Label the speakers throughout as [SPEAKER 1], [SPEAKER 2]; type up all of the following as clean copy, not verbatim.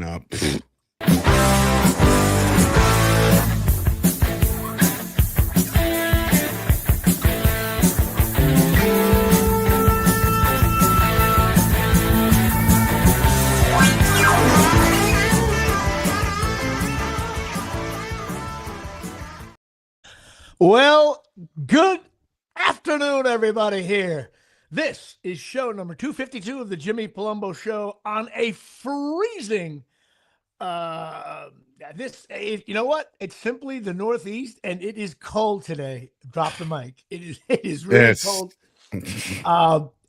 [SPEAKER 1] up.
[SPEAKER 2] Well, good afternoon, everybody here. This is show number 252 of the Jimmy Palumbo Show on a freezing, you know what? It's simply the Northeast, and it is cold today. Drop the mic. It is really cold.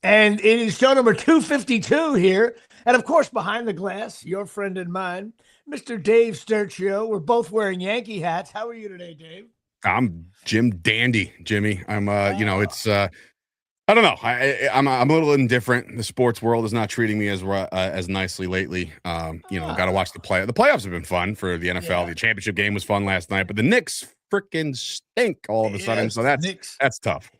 [SPEAKER 2] And it is show number 252 here. And of course, behind the glass, your friend and mine, Mr. Dave Sturchio. We're both wearing Yankee hats. How are you today, Dave?
[SPEAKER 1] I'm Jim Dandy, Jimmy. I'm, it's, I don't know. I'm a little indifferent. The sports world is not treating me as nicely lately. Got to watch the play. The playoffs have been fun for the NFL. Yeah. The championship game was fun last night, but the Knicks freaking stink all of a sudden. So that's tough.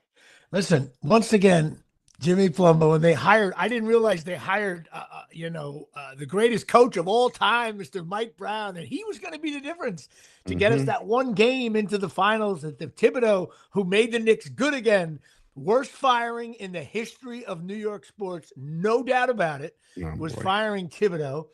[SPEAKER 2] Listen, once again, Jimmy Palumbo, and I didn't realize they hired, the greatest coach of all time, Mr. Mike Brown, and he was going to be the difference to get us that one game into the finals. That the Thibodeau, who made the Knicks good again, worst firing in the history of New York sports, no doubt about it, firing Thibodeau.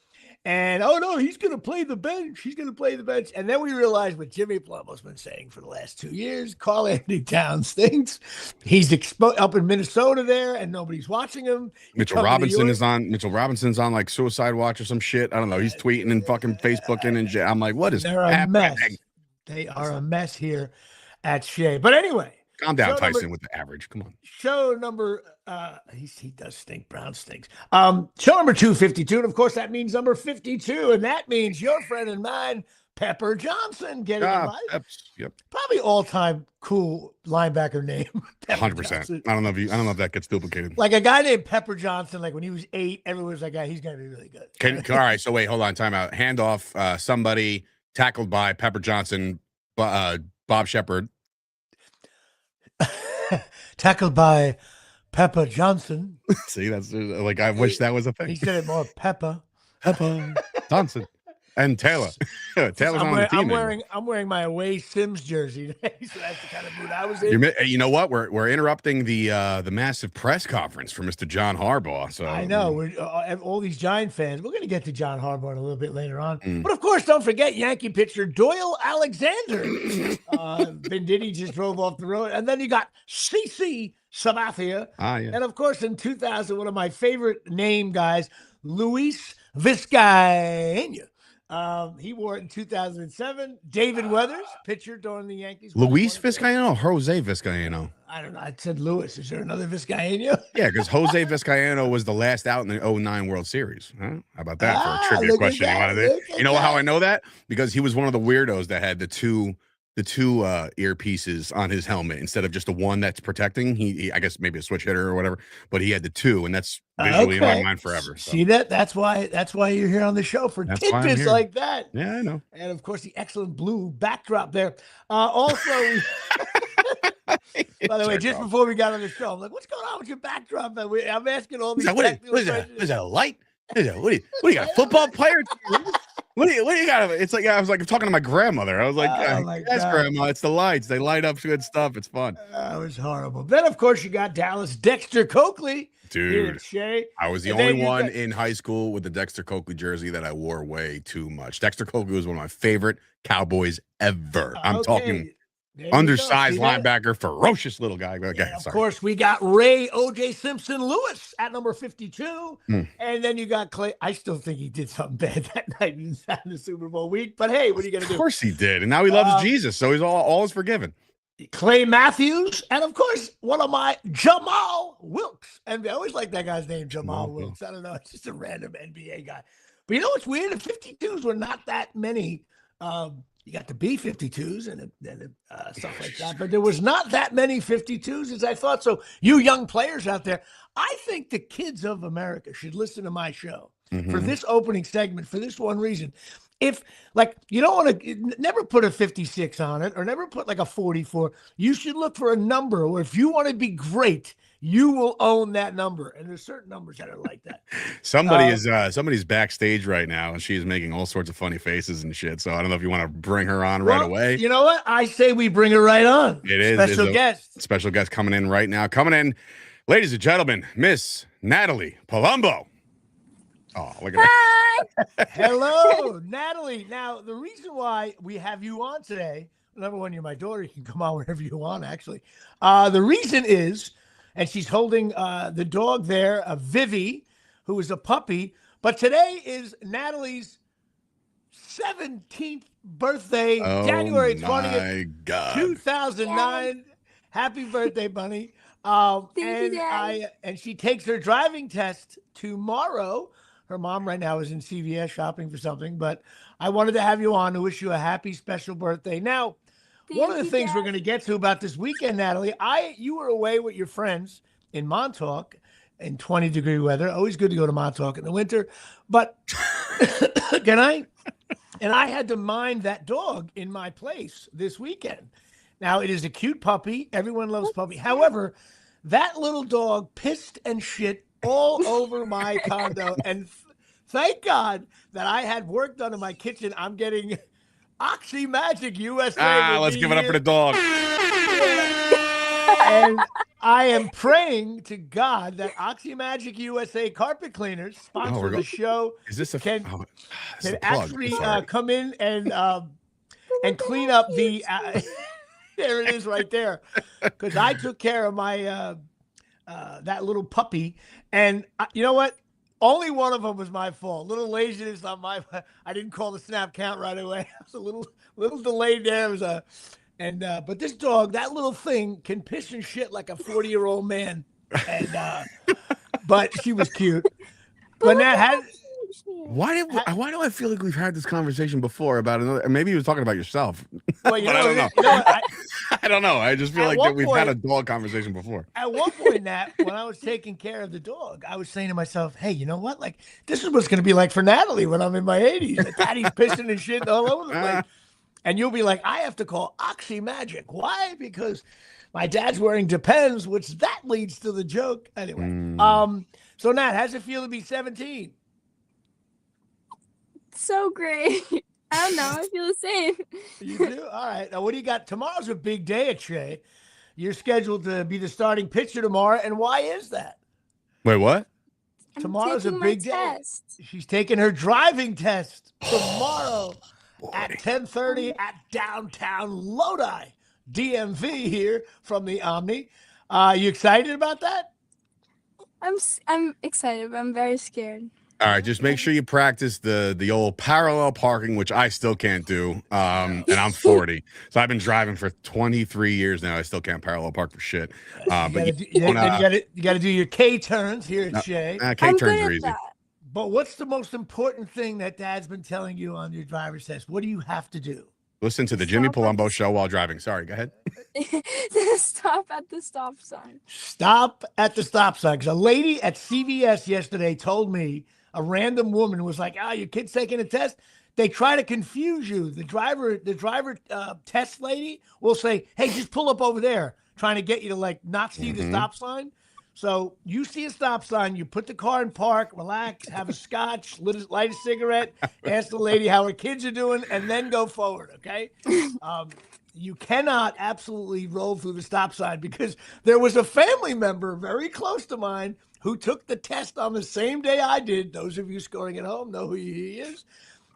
[SPEAKER 2] And, oh, no, he's going to play the bench. He's going to play the bench. And then we realized what Jimmy Palumbo's been saying for the last 2 years, Karl-Anthony Towns stinks. He's up in Minnesota there, and nobody's watching him.
[SPEAKER 1] Mitchell Robinson's on like suicide watch or some shit. I don't know. He's tweeting and fucking Facebooking and shit. I'm like, what is happening?
[SPEAKER 2] Mess. They are a mess here at Shea. But anyway.
[SPEAKER 1] Calm down, Tyson, with the average. Come on.
[SPEAKER 2] Show number, he does stink. Brown stinks. Show number 252, and of course that means number 52, and that means your friend and mine, Pepper Johnson, getting invited.
[SPEAKER 1] Yep.
[SPEAKER 2] Probably all-time cool linebacker name.
[SPEAKER 1] 100%. I don't know if that gets duplicated.
[SPEAKER 2] Like a guy named Pepper Johnson, like when he was 8, everyone was like, he's gonna be really good.
[SPEAKER 1] All right, so wait, hold on, time out. Handoff, somebody tackled by Pepper Johnson, Bob Shepard.
[SPEAKER 2] Tackled by Pepper Johnson.
[SPEAKER 1] See, that's like, I wish that was a thing.
[SPEAKER 2] He said it more Pepper
[SPEAKER 1] Johnson and Taylor. Taylor's on the team.
[SPEAKER 2] I'm wearing my away Sims jersey today, so that's the kind of mood I was in.
[SPEAKER 1] You know what? We're interrupting the massive press conference for Mr. John Harbaugh. So
[SPEAKER 2] I know we're all these Giant fans. We're going to get to John Harbaugh in a little bit later on, but of course, don't forget Yankee pitcher Doyle Alexander. Venditti just drove off the road, and then you got CC Sabathia, and of course, in 2000, one of my favorite name guys, Luis Vizcaino. He wore it in 2007. David Weathers, pitcher during the Yankees.
[SPEAKER 1] Luis Vizcaino or Jose Vizcaino?
[SPEAKER 2] I don't know. I said Luis. Is there another Vizcaino?
[SPEAKER 1] Yeah, because Jose Vizcaino was the last out in the 2009 World Series. Huh? How about that for a trivia question? You know how I know that? Because he was one of the weirdos that had the two earpieces on his helmet instead of just the one that's protecting. He I guess maybe a switch hitter or whatever, but he had the two, and that's visually in my mind forever. So.
[SPEAKER 2] See that? That's why you're here on the show for tidbits like that.
[SPEAKER 1] Yeah, I know.
[SPEAKER 2] And of course, the excellent blue backdrop there. Also, by the way, just before we got on the show, I'm like, what's going on with your backdrop? I'm asking all these.
[SPEAKER 1] What is that? A light? What do you got? A football player? What do you got? It's like I was like talking to my grandmother. I was like, "Yes, Grandma, it's the lights. They light up good stuff. It's fun."
[SPEAKER 2] It was horrible. Then, of course, you got Dallas Dexter Coakley.
[SPEAKER 1] Dude, I was the only one in high school with the Dexter Coakley jersey that I wore way too much. Dexter Coakley was one of my favorite Cowboys ever. I'm talking undersized linebacker, ferocious little guy. Okay,
[SPEAKER 2] of course, we got Ray O.J. Simpson Lewis at number 52. And then you got Clay. I still think he did something bad that night in the Super Bowl week. But hey, what are you going to do?
[SPEAKER 1] Of course he did. And now he loves Jesus, so he's all is forgiven.
[SPEAKER 2] Clay Matthews. And of course, one of my Jamal Wilkes. And I always like that guy's name, Jamal Wilkes. I don't know. It's just a random NBA guy. But you know what's weird? The 52s were not that many. You got the B-52s and stuff like that, but there was not that many 52s as I thought. So you young players out there, I think the kids of America should listen to my show for this opening segment for this one reason. If like you don't want to never put a 56 on it or never put like a 44, you should look for a number, or if you want to be great, you will own that number. And there's certain numbers that are like that.
[SPEAKER 1] Somebody's backstage right now, and she is making all sorts of funny faces and shit. So I don't know if you want to bring her on right away.
[SPEAKER 2] You know what? I say we bring her right on.
[SPEAKER 1] Special
[SPEAKER 2] guest.
[SPEAKER 1] Special guest coming in right now. Coming in, ladies and gentlemen, Miss Natalie Palumbo. Oh, look at that.
[SPEAKER 2] Hello, Natalie. Now, the reason why we have you on today, number one, you're my daughter. You can come on whenever you want, actually. The reason is, and she's holding the dog there, Vivi, who is a puppy. But today is Natalie's 17th birthday, January 20th, 2009. Happy birthday, Bunny.
[SPEAKER 3] Thank you, Dad.
[SPEAKER 2] And she takes her driving test tomorrow. Her mom right now is in CVS shopping for something, but I wanted to have you on to wish you a happy, special birthday. Now, one of the things we're going to get to about this weekend, Natalie, you were away with your friends in Montauk in 20-degree weather. Always good to go to Montauk in the winter. But I had to mind that dog in my place this weekend. Now, it is a cute puppy. Everyone loves puppy. However, that little dog pissed and shit all over my condo. And thank God that I had work done in my kitchen. I'm getting Oxy Magic USA.
[SPEAKER 1] Let's give it up for the dog.
[SPEAKER 2] And I am praying to God that Oxy Magic USA carpet cleaners sponsor the show.
[SPEAKER 1] Is this
[SPEAKER 2] can actually come in and clean up the there it is right there, because I took care of my that little puppy, and you know what? Only one of them was my fault. Little laziness on my. I didn't call the snap count right away. I was a little delayed there. It was but this dog, that little thing, can piss and shit like a 40-year-old man, and but she was cute. But that
[SPEAKER 1] why do I feel like we've had this conversation before about another? Maybe he was talking about yourself.
[SPEAKER 2] Well,
[SPEAKER 1] I don't know. I don't know. I just feel like that we've had a dog conversation before.
[SPEAKER 2] At one point, Nat, when I was taking care of the dog, I was saying to myself, "Hey, you know what? Like, this is what's going to be like for Natalie when I'm in my 80s. Daddy's pissing and shit all over the place." And you'll be like, I have to call Oxy Magic. Why? Because my dad's wearing Depends, which that leads to the joke. Anyway, so Nat, how's it feel to be 17?
[SPEAKER 3] So great. I don't know. I feel the same.
[SPEAKER 2] You do? All right. Now, what do you got? Tomorrow's a big day at Shea. You're scheduled to be the starting pitcher tomorrow. And why is that?
[SPEAKER 1] Wait, what?
[SPEAKER 2] Tomorrow's a big day. She's taking her driving test tomorrow. At 10:30 at downtown Lodi, DMV here from the Omni. You excited about that?
[SPEAKER 3] I'm excited, but I'm very scared.
[SPEAKER 1] All right, just make sure you practice the old parallel parking, which I still can't do. And I'm 40, so I've been driving for 23 years now. I still can't parallel park for shit. But you got to do your K turns here at Shea. K turns are easy.
[SPEAKER 2] But what's the most important thing that Dad's been telling you on your driver's test? What do you have to do?
[SPEAKER 1] Listen to the Jimmy Palumbo show while driving. Sorry, go ahead.
[SPEAKER 3] Stop at the stop sign.
[SPEAKER 2] Stop at the stop sign. Because a lady at CVS yesterday told me, a random woman was like, your kid's taking a test. They try to confuse you. The driver test lady will say, hey, just pull up over there, trying to get you to like not see the stop sign. So you see a stop sign, you put the car in park, relax, have a scotch, light a cigarette, ask the lady how her kids are doing, and then go forward, okay? You cannot absolutely roll through the stop sign, because there was a family member very close to mine who took the test on the same day I did. Those of you scoring at home know who he is.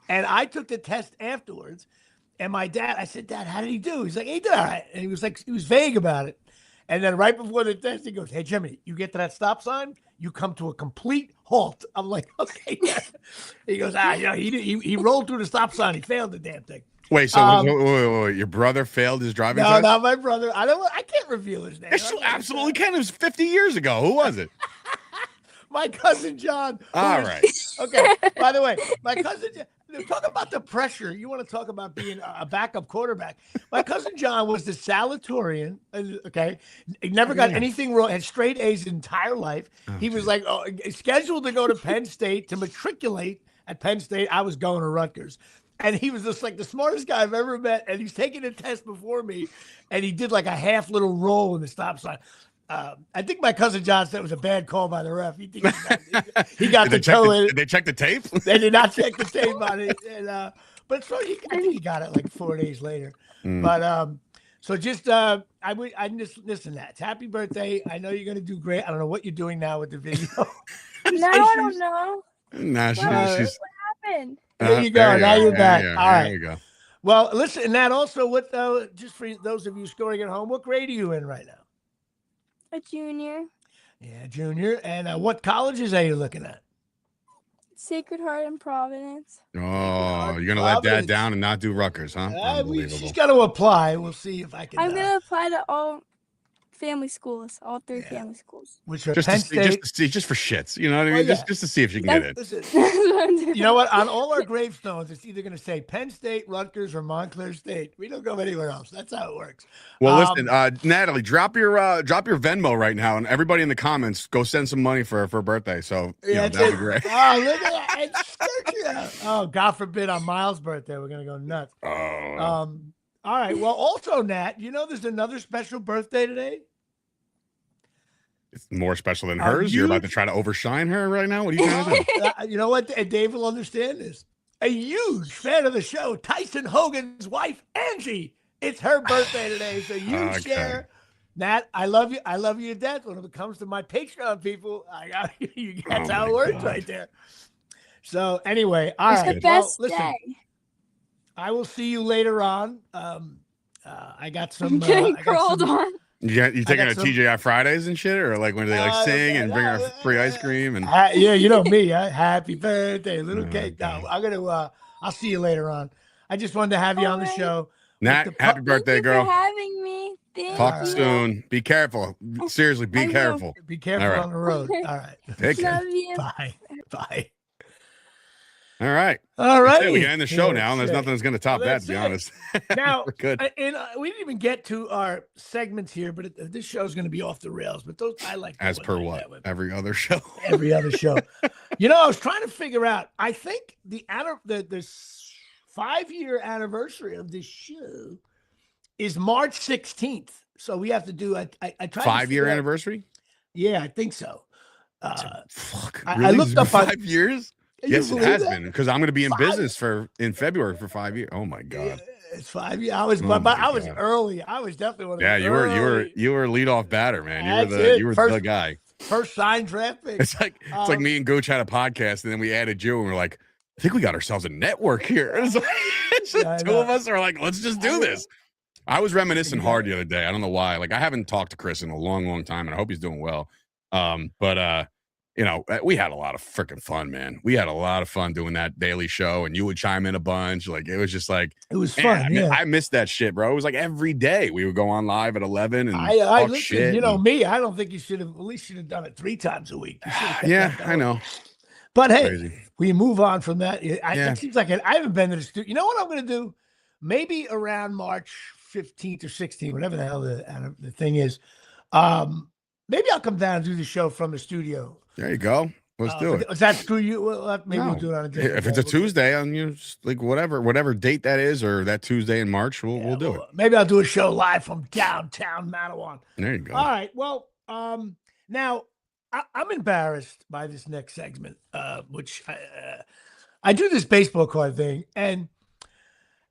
[SPEAKER 2] And I took the test afterwards, and my dad, I said, Dad, how did he do? He's like, he did all right. And he was vague about it. And then right before the test, he goes, hey, Jimmy, you get to that stop sign, you come to a complete halt. I'm like, okay. He goes, he rolled through the stop sign. He failed the damn thing.
[SPEAKER 1] Wait, so wait, your brother failed his driving test?
[SPEAKER 2] No, not my brother. I can't reveal his name.
[SPEAKER 1] Yes, you absolutely can. It was 50 years ago. Who was it?
[SPEAKER 2] My cousin John.
[SPEAKER 1] All right.
[SPEAKER 2] Okay. By the way, my cousin John. Talk about the pressure. You want to talk about being a backup quarterback. My cousin John was the salutatorian, okay? He never got anything wrong, had straight A's his entire life. He was like scheduled to go to Penn State, to matriculate at Penn State. I was going to Rutgers. And he was just like the smartest guy I've ever met. And he's taking a test before me, and he did like a half little roll in the stop sign. I think my cousin John said it was a bad call by the ref. He got the toe in.
[SPEAKER 1] Did they check the tape?
[SPEAKER 2] They did not check the tape on it. And, but so I think he got it like 4 days later. But so just I just listen to that. Happy birthday. I know you're gonna do great. I don't know what you're doing now with the video.
[SPEAKER 3] No, I don't know.
[SPEAKER 1] Nah, she's
[SPEAKER 3] What happened?
[SPEAKER 2] There you go. Now you're back. All right.
[SPEAKER 1] There you go.
[SPEAKER 2] Well, listen, and that also, what just for those of you scoring at home, what grade are you in right now?
[SPEAKER 3] A junior.
[SPEAKER 2] Yeah, junior. And what colleges are you looking at?
[SPEAKER 3] Sacred Heart in Providence.
[SPEAKER 1] Oh, you're gonna let Dad down and not do Rutgers, huh? Unbelievable.
[SPEAKER 2] She's got to apply. We'll see if I can.
[SPEAKER 3] I'm gonna apply to all family schools, all three family schools.
[SPEAKER 2] Which are
[SPEAKER 1] just
[SPEAKER 2] Penn
[SPEAKER 1] to see,
[SPEAKER 2] State.
[SPEAKER 1] just for shits, you know what I mean? Just to see if she can get in.
[SPEAKER 2] Listen, you know what? On all our gravestones, it's either going to say Penn State, Rutgers, or Montclair State. We don't go anywhere else. That's how it works.
[SPEAKER 1] Well, listen, Natalie, drop your Venmo right now, and everybody in the comments go send some money for her birthday. So that'd be great.
[SPEAKER 2] Oh, look at that! Oh, God forbid on Miles' birthday, we're gonna go nuts.
[SPEAKER 1] Oh.
[SPEAKER 2] All right. Well, also, Nat, there's another special birthday today.
[SPEAKER 1] It's more special than hers. You're about to try to overshine her right now. What are you trying to do?
[SPEAKER 2] You know what? And Dave will understand this. A huge fan of the show, Tyson Hogan's wife, Angie. It's her birthday today, so you share. Nat, I love you. I love you to death. When it comes to my Patreon people, I got you. That's how it works right there. So anyway, all right.
[SPEAKER 3] The best
[SPEAKER 2] listen.
[SPEAKER 3] day.
[SPEAKER 2] I will see you later on. I got some.
[SPEAKER 3] I'm getting crawled on.
[SPEAKER 1] You taking a TGI Fridays and shit, or like when they sing and bring her free ice cream and
[SPEAKER 2] yeah, you know me. Happy birthday, little cake. No, I'm gonna. I'll see you later on. I just wanted to have you on the show.
[SPEAKER 1] Nat, happy birthday, girl.
[SPEAKER 3] Thank you for having me.
[SPEAKER 1] Talk soon. Be careful. Seriously, be careful.
[SPEAKER 2] Be careful on the road. All right.
[SPEAKER 1] Take care.
[SPEAKER 3] Love you.
[SPEAKER 2] Bye. Bye.
[SPEAKER 1] All right.
[SPEAKER 2] All right.
[SPEAKER 1] We can end the show now, and there's nothing that's going to top that, to be honest.
[SPEAKER 2] Now,
[SPEAKER 1] we're good.
[SPEAKER 2] And we didn't even get to our segments here, but this show is going to be off the rails. But those I like.
[SPEAKER 1] As per what? Every other show.
[SPEAKER 2] Every other show. I was trying to figure out. I think the 5-year anniversary of this show is March 16th. So we have to do. I tried
[SPEAKER 1] 5-year anniversary.
[SPEAKER 2] Yeah, I think so.
[SPEAKER 1] Fuck.
[SPEAKER 2] I looked up
[SPEAKER 1] 5 years. Yes, it has been, because I'm going to be in
[SPEAKER 2] 5
[SPEAKER 1] business in February for 5 years. Oh my God.
[SPEAKER 2] It's 5 years. I was early. I was definitely one of the
[SPEAKER 1] you were leadoff batter, man. You were the guy.
[SPEAKER 2] First signed draft pick.
[SPEAKER 1] It's like me and Gooch had a podcast, and then we added you, and we're like, I think we got ourselves a network here. It's like, two of us are like, let's just do this. I was reminiscing hard the other day. I don't know why. Like, I haven't talked to Chris in a long, long time, and I hope he's doing well. But we had a lot of freaking fun, man. We had a lot of fun doing that daily show, and you would chime in a bunch. Like, it was just like,
[SPEAKER 2] it was fun.
[SPEAKER 1] I missed that shit, bro. It was like every day we would go on live at 11 and
[SPEAKER 2] I
[SPEAKER 1] talk
[SPEAKER 2] listen,
[SPEAKER 1] shit.
[SPEAKER 2] Me, I don't think you should have, at least should have done it 3 times a week.
[SPEAKER 1] Yeah, I know.
[SPEAKER 2] But hey, we move on from that. It seems like I haven't been to the studio. You know what I'm going to do? Maybe around March 15th or 16th, whatever the hell the thing is. Maybe I'll come down and do the show from the studio.
[SPEAKER 1] There you go. Let's do it.
[SPEAKER 2] Does that screw you? Well, maybe we'll do it on a day.
[SPEAKER 1] If it's a Tuesday, on just like whatever date that is, or that Tuesday in March, we'll do it.
[SPEAKER 2] Maybe I'll do a show live from downtown Mattawan.
[SPEAKER 1] There you go.
[SPEAKER 2] All right. Well, now I'm embarrassed by this next segment, which I do this baseball card thing, and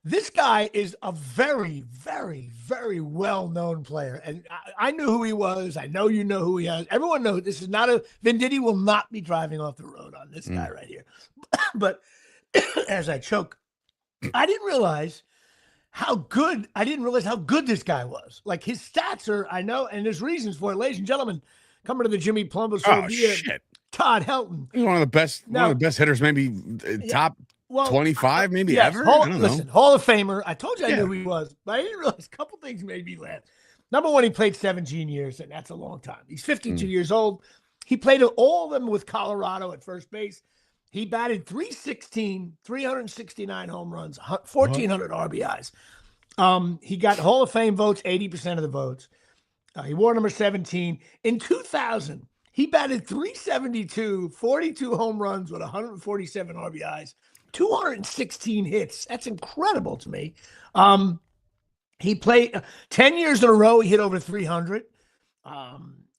[SPEAKER 2] this guy is a very, very, very well-known player. And I knew who he was. I know you know who he is. Everyone knows this is not Venditti will not be driving off the road on this guy right here. But as I choke, I didn't realize how good this guy was. Like, his stats are, I know, and there's reasons for it. Ladies and gentlemen, coming to the Jimmy Palumbo show via
[SPEAKER 1] shit.
[SPEAKER 2] Todd Helton.
[SPEAKER 1] He's one of the best hitters, maybe top 25 maybe ever.
[SPEAKER 2] Listen, Hall of Famer. I told you I knew who he was, but I didn't realize a couple things made me laugh. Number one, he played 17 years, and that's a long time. He's 52 years old. He played all of them with Colorado at first base. He batted .316, 369 home runs, 1,400 RBIs. He got Hall of Fame votes, 80% of the votes. He wore number 17. In 2000, he batted .372, 42 home runs with 147 RBIs. 216 hits. That's incredible to me. He played 10 years in a row. He hit over 300.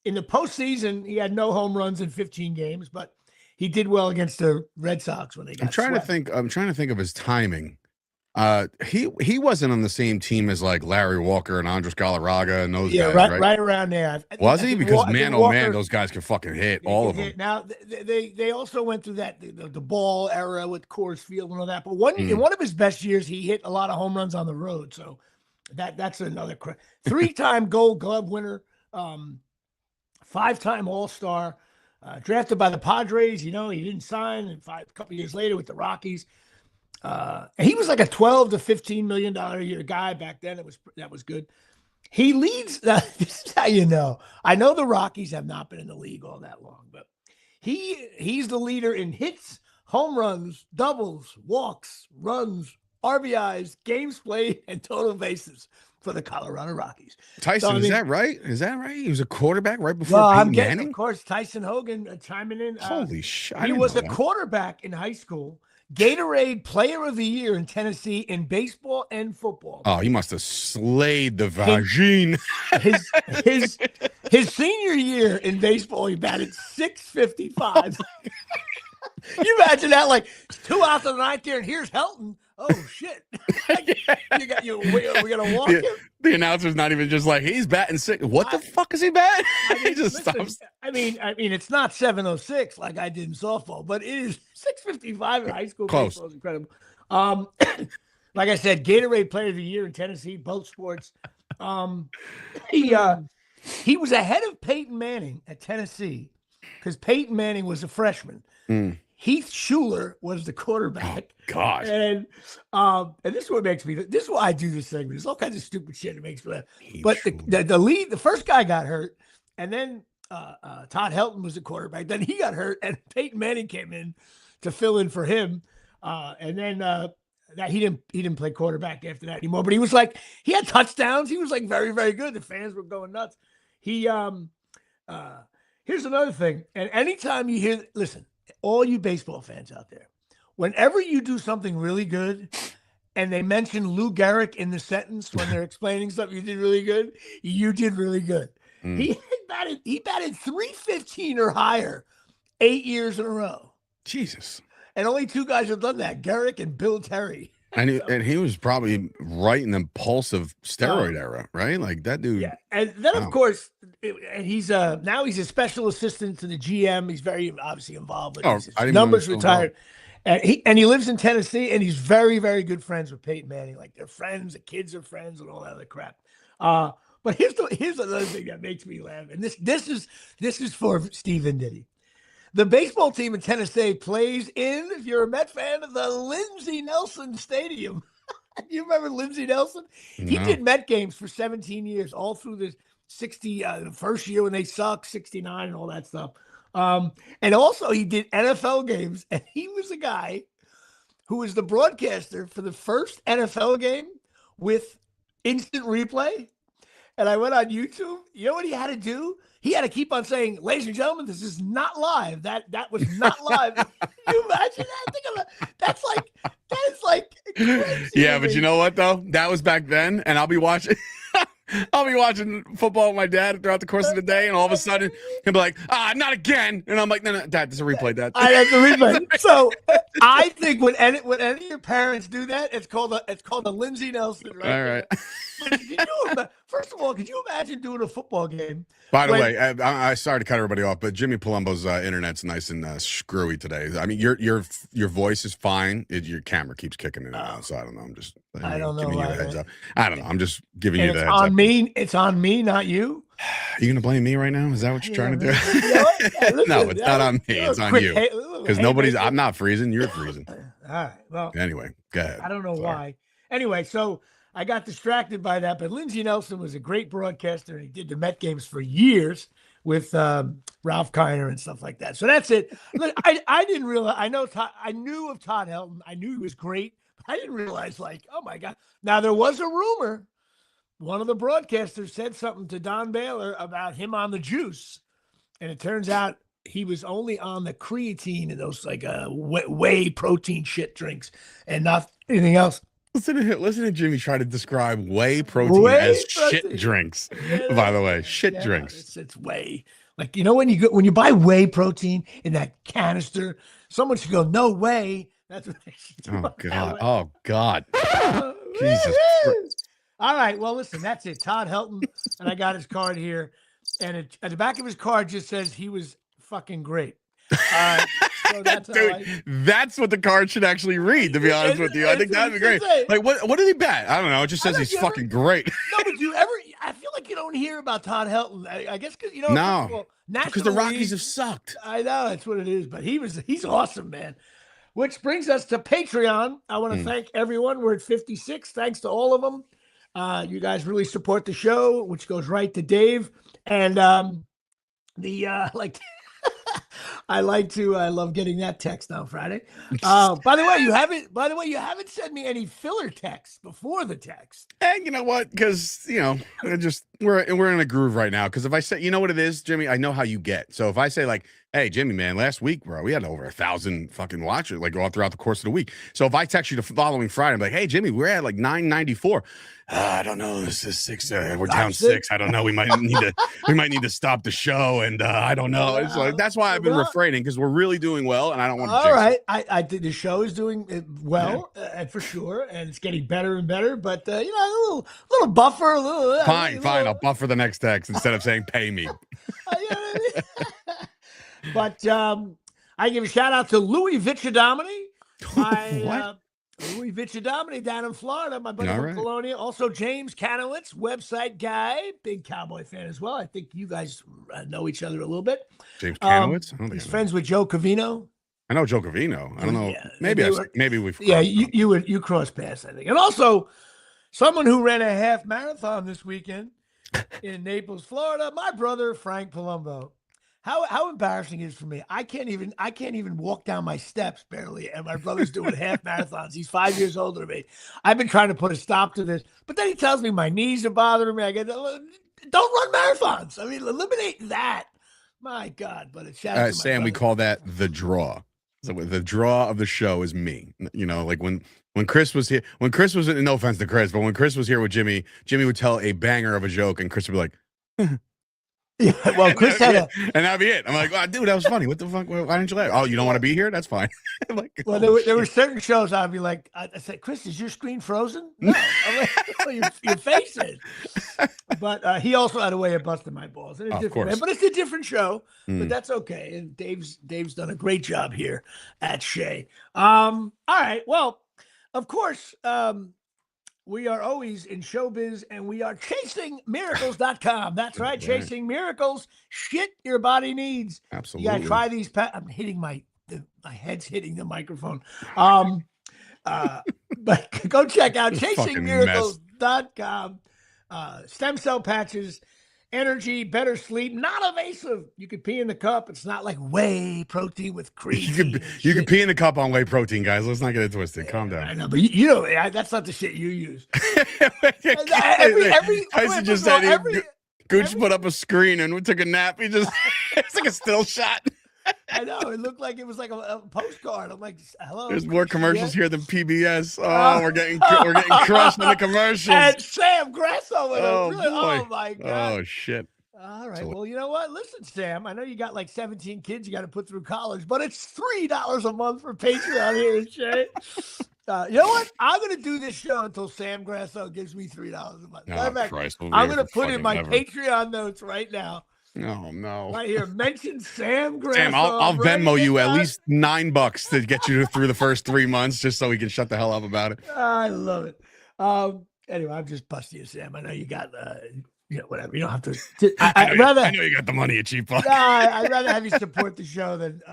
[SPEAKER 2] in the postseason, he had no home runs in 15 games, but he did well against the Red Sox when they got swept.
[SPEAKER 1] I'm trying to think of his timing. He wasn't on the same team as like Larry Walker and Andres Galarraga and those guys,
[SPEAKER 2] right around there.
[SPEAKER 1] Was he? Because man, oh man, those guys can fucking hit, all of them.
[SPEAKER 2] Now they also went through that the ball era with Coors Field and all that. But in one of his best years, he hit a lot of home runs on the road. So that's another 3-time Gold Glove winner, 5-time All-Star, drafted by the Padres. He didn't sign, and a couple years later with the Rockies. And he was like a $12 to $15 million a year guy back then. That was good. He leads. This is how you know. I know the Rockies have not been in the league all that long, but he's the leader in hits, home runs, doubles, walks, runs, RBIs, games played, and total bases for the Colorado Rockies.
[SPEAKER 1] Tyson, is that right? He was a quarterback right before Peyton Manning?
[SPEAKER 2] Of course, Tyson Hogan chiming in.
[SPEAKER 1] Holy shit.
[SPEAKER 2] He was a quarterback in high school. Gatorade Player of the Year in Tennessee in baseball and football.
[SPEAKER 1] Oh, he must have slayed the vagine.
[SPEAKER 2] His senior year in baseball, he batted .655. You imagine that, like 2 out of the 9th here, and here's Helton. Oh shit! We gotta walk him.
[SPEAKER 1] The announcer's not even just like he's batting sick. What the fuck is he batting? He just stops.
[SPEAKER 2] I mean, it's not 706 like I did in softball, but it is 655 in high school.
[SPEAKER 1] Close.
[SPEAKER 2] Baseball is incredible. Like I said, Gatorade Player of the Year in Tennessee, both sports. He was ahead of Peyton Manning at Tennessee because Peyton Manning was a freshman. Heath Schuler was the quarterback.
[SPEAKER 1] Oh, gosh.
[SPEAKER 2] And this is what makes me. This is why I do this segment. There's all kinds of stupid shit that makes me laugh. But the first guy got hurt, and then Todd Helton was the quarterback. Then he got hurt, and Peyton Manning came in to fill in for him. And then that he didn't play quarterback after that anymore. But he had touchdowns. He was like very, very good. The fans were going nuts. Here's another thing. And anytime you hear, listen, all you baseball fans out there, whenever you do something really good and they mention Lou Gehrig in the sentence when they're explaining something you did really good, you did really good. He batted .315 or higher 8 years in a row.
[SPEAKER 1] Jesus.
[SPEAKER 2] And only 2 guys have done that, Gehrig and Bill Terry.
[SPEAKER 1] And he was probably right in the pulse of steroid era, right? Like that dude.
[SPEAKER 2] Yeah, and then of course, and he's now he's a special assistant to the GM. He's very obviously involved with his numbers retired, and he lives in Tennessee, and he's very, very good friends with Peyton Manning. Like they're friends, the kids are friends, and all that other crap. But here's another thing that makes me laugh, and this is for Steve Venditti. The baseball team in Tennessee plays in, if you're a Met fan, the Lindsey Nelson Stadium. You remember Lindsey Nelson? No. He did Met games for 17 years, all through the the first year when they sucked, 69 and all that stuff. And also he did NFL games, and he was the guy who was the broadcaster for the first NFL game with instant replay. And I went on YouTube. You know what he had to do? He had to keep on saying, "Ladies and gentlemen, this is not live. That was not live." Can you imagine that? Think about that is like crazy.
[SPEAKER 1] Yeah, but you know what though? That was back then, and I'll be watching football with my dad throughout the course of the day, and all of a sudden he'll be like, not again. And I'm like, no, Dad, there's a replay, Dad.
[SPEAKER 2] I have to replay. So I think when any of your parents do that, it's called a Lindsey Nelson, right?
[SPEAKER 1] All right.
[SPEAKER 2] First of all, could you imagine doing a football game?
[SPEAKER 1] By the way, I sorry to cut everybody off, but Jimmy Palumbo's internet's nice and screwy today. I mean, your voice is fine. Your camera keeps kicking in and out, so I don't know. I'm just giving you a heads up. I don't know. I'm just giving you the heads up. It's on me, not you. You gonna blame me right now? Is that what you're trying to do? No, it's not on me. It's on you. Because I'm not freezing. You're freezing.
[SPEAKER 2] All right. Well.
[SPEAKER 1] Anyway, go ahead.
[SPEAKER 2] I don't know why. Anyway, so I got distracted by that, but Lindsey Nelson was a great broadcaster, and he did the Met games for years with Ralph Kiner and stuff like that. So that's it. Look, I didn't realize. I knew of Todd Helton. I knew he was great. But I didn't realize, like, oh my God. Now there was a rumor. One of the broadcasters said something to Don Baylor about him on the juice, and it turns out he was only on the creatine and those like whey protein shit drinks, and not anything else.
[SPEAKER 1] Listen to Jimmy try to describe whey protein as shit drinks. Yeah, by the way, shit drinks.
[SPEAKER 2] It's whey. Like, when you buy whey protein in that canister, someone should go, no way. That's what they should do.
[SPEAKER 1] Oh God. Oh God. Jesus Christ.
[SPEAKER 2] All right. Well, listen, that's it. Todd Helton, and I got his card here. And at the back of his card just says he was fucking great. So that's
[SPEAKER 1] Dude, that's what the card should actually read, to be honest with you. I think that'd be great. Like, what did he bet? I don't know. It just says he's fucking great.
[SPEAKER 2] No, but I feel like you don't hear about Todd Helton. I guess because,
[SPEAKER 1] no, because the Rockies have sucked.
[SPEAKER 2] I know that's what it is, but he's awesome, man. Which brings us to Patreon. I want to thank everyone. We're at 56. Thanks to all of them. You guys really support the show, which goes right to Dave. And I love getting that text on Friday. By the way, you haven't sent me any filler texts before the text.
[SPEAKER 1] And you know what? Because we're in a groove right now. Because if I say, you know what it is, Jimmy, I know how you get. So if I say like, hey, Jimmy, man, last week, bro, we had over 1,000 fucking watchers like all throughout the course of the week. So if I text you the following Friday, I'm like, hey, Jimmy, we're at like 994. I don't know. This is 6. We're down 6. I don't know. We might need to stop the show. And I don't know. It's like, that's why I've been refraining, because we're really doing well, and I don't want to.
[SPEAKER 2] All right, I think the show is doing well, for sure, and it's getting better and better. But a little buffer, a little.
[SPEAKER 1] Fine. I'll buffer the next text instead of saying pay me.
[SPEAKER 2] But I give a shout out to Louis Vicciadomini.
[SPEAKER 1] What?
[SPEAKER 2] Louis Vicciadomini down in Florida, my buddy from Colonia. Also, James Kanowitz, website guy, big Cowboy fan as well. I think you guys know each other a little bit.
[SPEAKER 1] James Kanowitz? I don't think
[SPEAKER 2] he's friends with Joe Covino.
[SPEAKER 1] I know Joe Covino. I don't know. Yeah, maybe we've.
[SPEAKER 2] Yeah, you cross paths, I think. And also, someone who ran a half marathon this weekend in Naples, Florida, my brother Frank Palumbo. How embarrassing it is for me. I can't even walk down my steps barely, and my brother's doing half marathons. He's 5 years older than me. I've been trying to put a stop to this, but then he tells me my knees are bothering me. I go, don't run marathons. I mean, eliminate that. My God, but it's
[SPEAKER 1] Sam, we call that the draw. So the draw of the show is me. Like when Chris was here, no offense to Chris, but when Chris was here with Jimmy would tell a banger of a joke, and Chris would be like,
[SPEAKER 2] yeah, well, Chris had
[SPEAKER 1] and that'd be it. I'm like, oh, dude, that was funny. What the fuck? Why didn't you laugh? Oh, you don't want to be here? That's fine. Like,
[SPEAKER 2] well, there were certain shows I'd be like, I said, Chris, is your screen frozen? No, I'm like, oh, your face is. But he also had a way of busting my balls. In a different way. But it's a different show. But that's okay. And Dave's done a great job here at Shea. All right. Well, of course, we are always in showbiz, and we are chasingmiracles.com. That's right. Chasing miracles. Shit your body needs.
[SPEAKER 1] Absolutely.
[SPEAKER 2] You got to try these. I'm hitting my head's hitting the microphone. But go check out chasingmiracles.com. Stem cell patches, energy, better sleep, non-evasive. You could pee in the cup. It's not like whey protein with cream.
[SPEAKER 1] You can pee in the cup on whey protein, guys. Let's not get it twisted. Yeah, calm down.
[SPEAKER 2] I know, but that's not the shit you use.
[SPEAKER 1] Gooch put up a screen and we took a nap. It's like a still shot.
[SPEAKER 2] I know. It looked like it was like a postcard. I'm like, hello.
[SPEAKER 1] There's more commercials here than PBS. Oh, we're getting crushed in the commercials.
[SPEAKER 2] And Sam Grasso.
[SPEAKER 1] Oh, boy.
[SPEAKER 2] Oh, my God.
[SPEAKER 1] Oh, shit.
[SPEAKER 2] All right. Well, you know what? Listen, Sam, I know you got like 17 kids you got to put through college, but it's $3 a month for Patreon here at Shea. You know what? I'm going to do this show until Sam Grasso gives me $3 a month.
[SPEAKER 1] Oh, Christ,
[SPEAKER 2] I'm going to put in my Patreon notes right now.
[SPEAKER 1] Oh, no.
[SPEAKER 2] Right here. Mention Sam Grasso.
[SPEAKER 1] Sam, I'll Venmo you at least $9 to get you through the first 3 months just so we can shut the hell up about it.
[SPEAKER 2] I love it. Anyway, I'm just busting you, Sam. I know you got, whatever. You don't have to.
[SPEAKER 1] I know you got the money, you cheap fuck.
[SPEAKER 2] I'd rather have you support the show than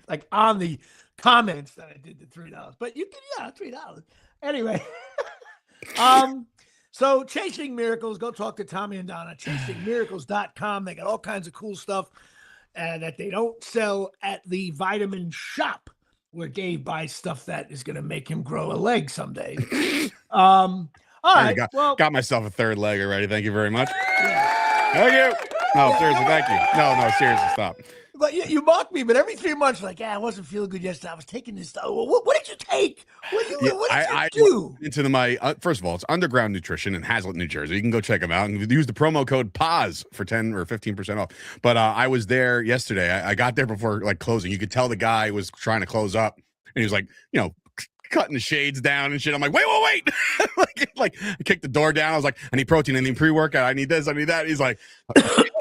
[SPEAKER 2] like on the comments that I did the $3. But you can, $3. Anyway. So Chasing Miracles, go talk to Tommy and Donna, chasingmiracles.com. They got all kinds of cool stuff that they don't sell at the vitamin shop where Dave buys stuff that is going to make him grow a leg someday. All right.
[SPEAKER 1] Got myself a third leg already. Thank you very much.
[SPEAKER 2] Yeah.
[SPEAKER 1] Thank you. No, seriously, thank you. No, seriously, stop.
[SPEAKER 2] But you mock me, but every 3 months, like, yeah, I wasn't feeling good yesterday. I was taking this stuff. What did you take? What did you do?
[SPEAKER 1] Into my first of all, it's Underground Nutrition in Hazlet, New Jersey. You can go check them out and use the promo code PAUSE for 10 or 15% off. But I was there yesterday. I got there before like closing. You could tell the guy was trying to close up, and he was like, cutting the shades down and shit. I'm like, wait. like I kicked the door down. I was like, I need protein, I need pre-workout, I need this, I need that. He's like,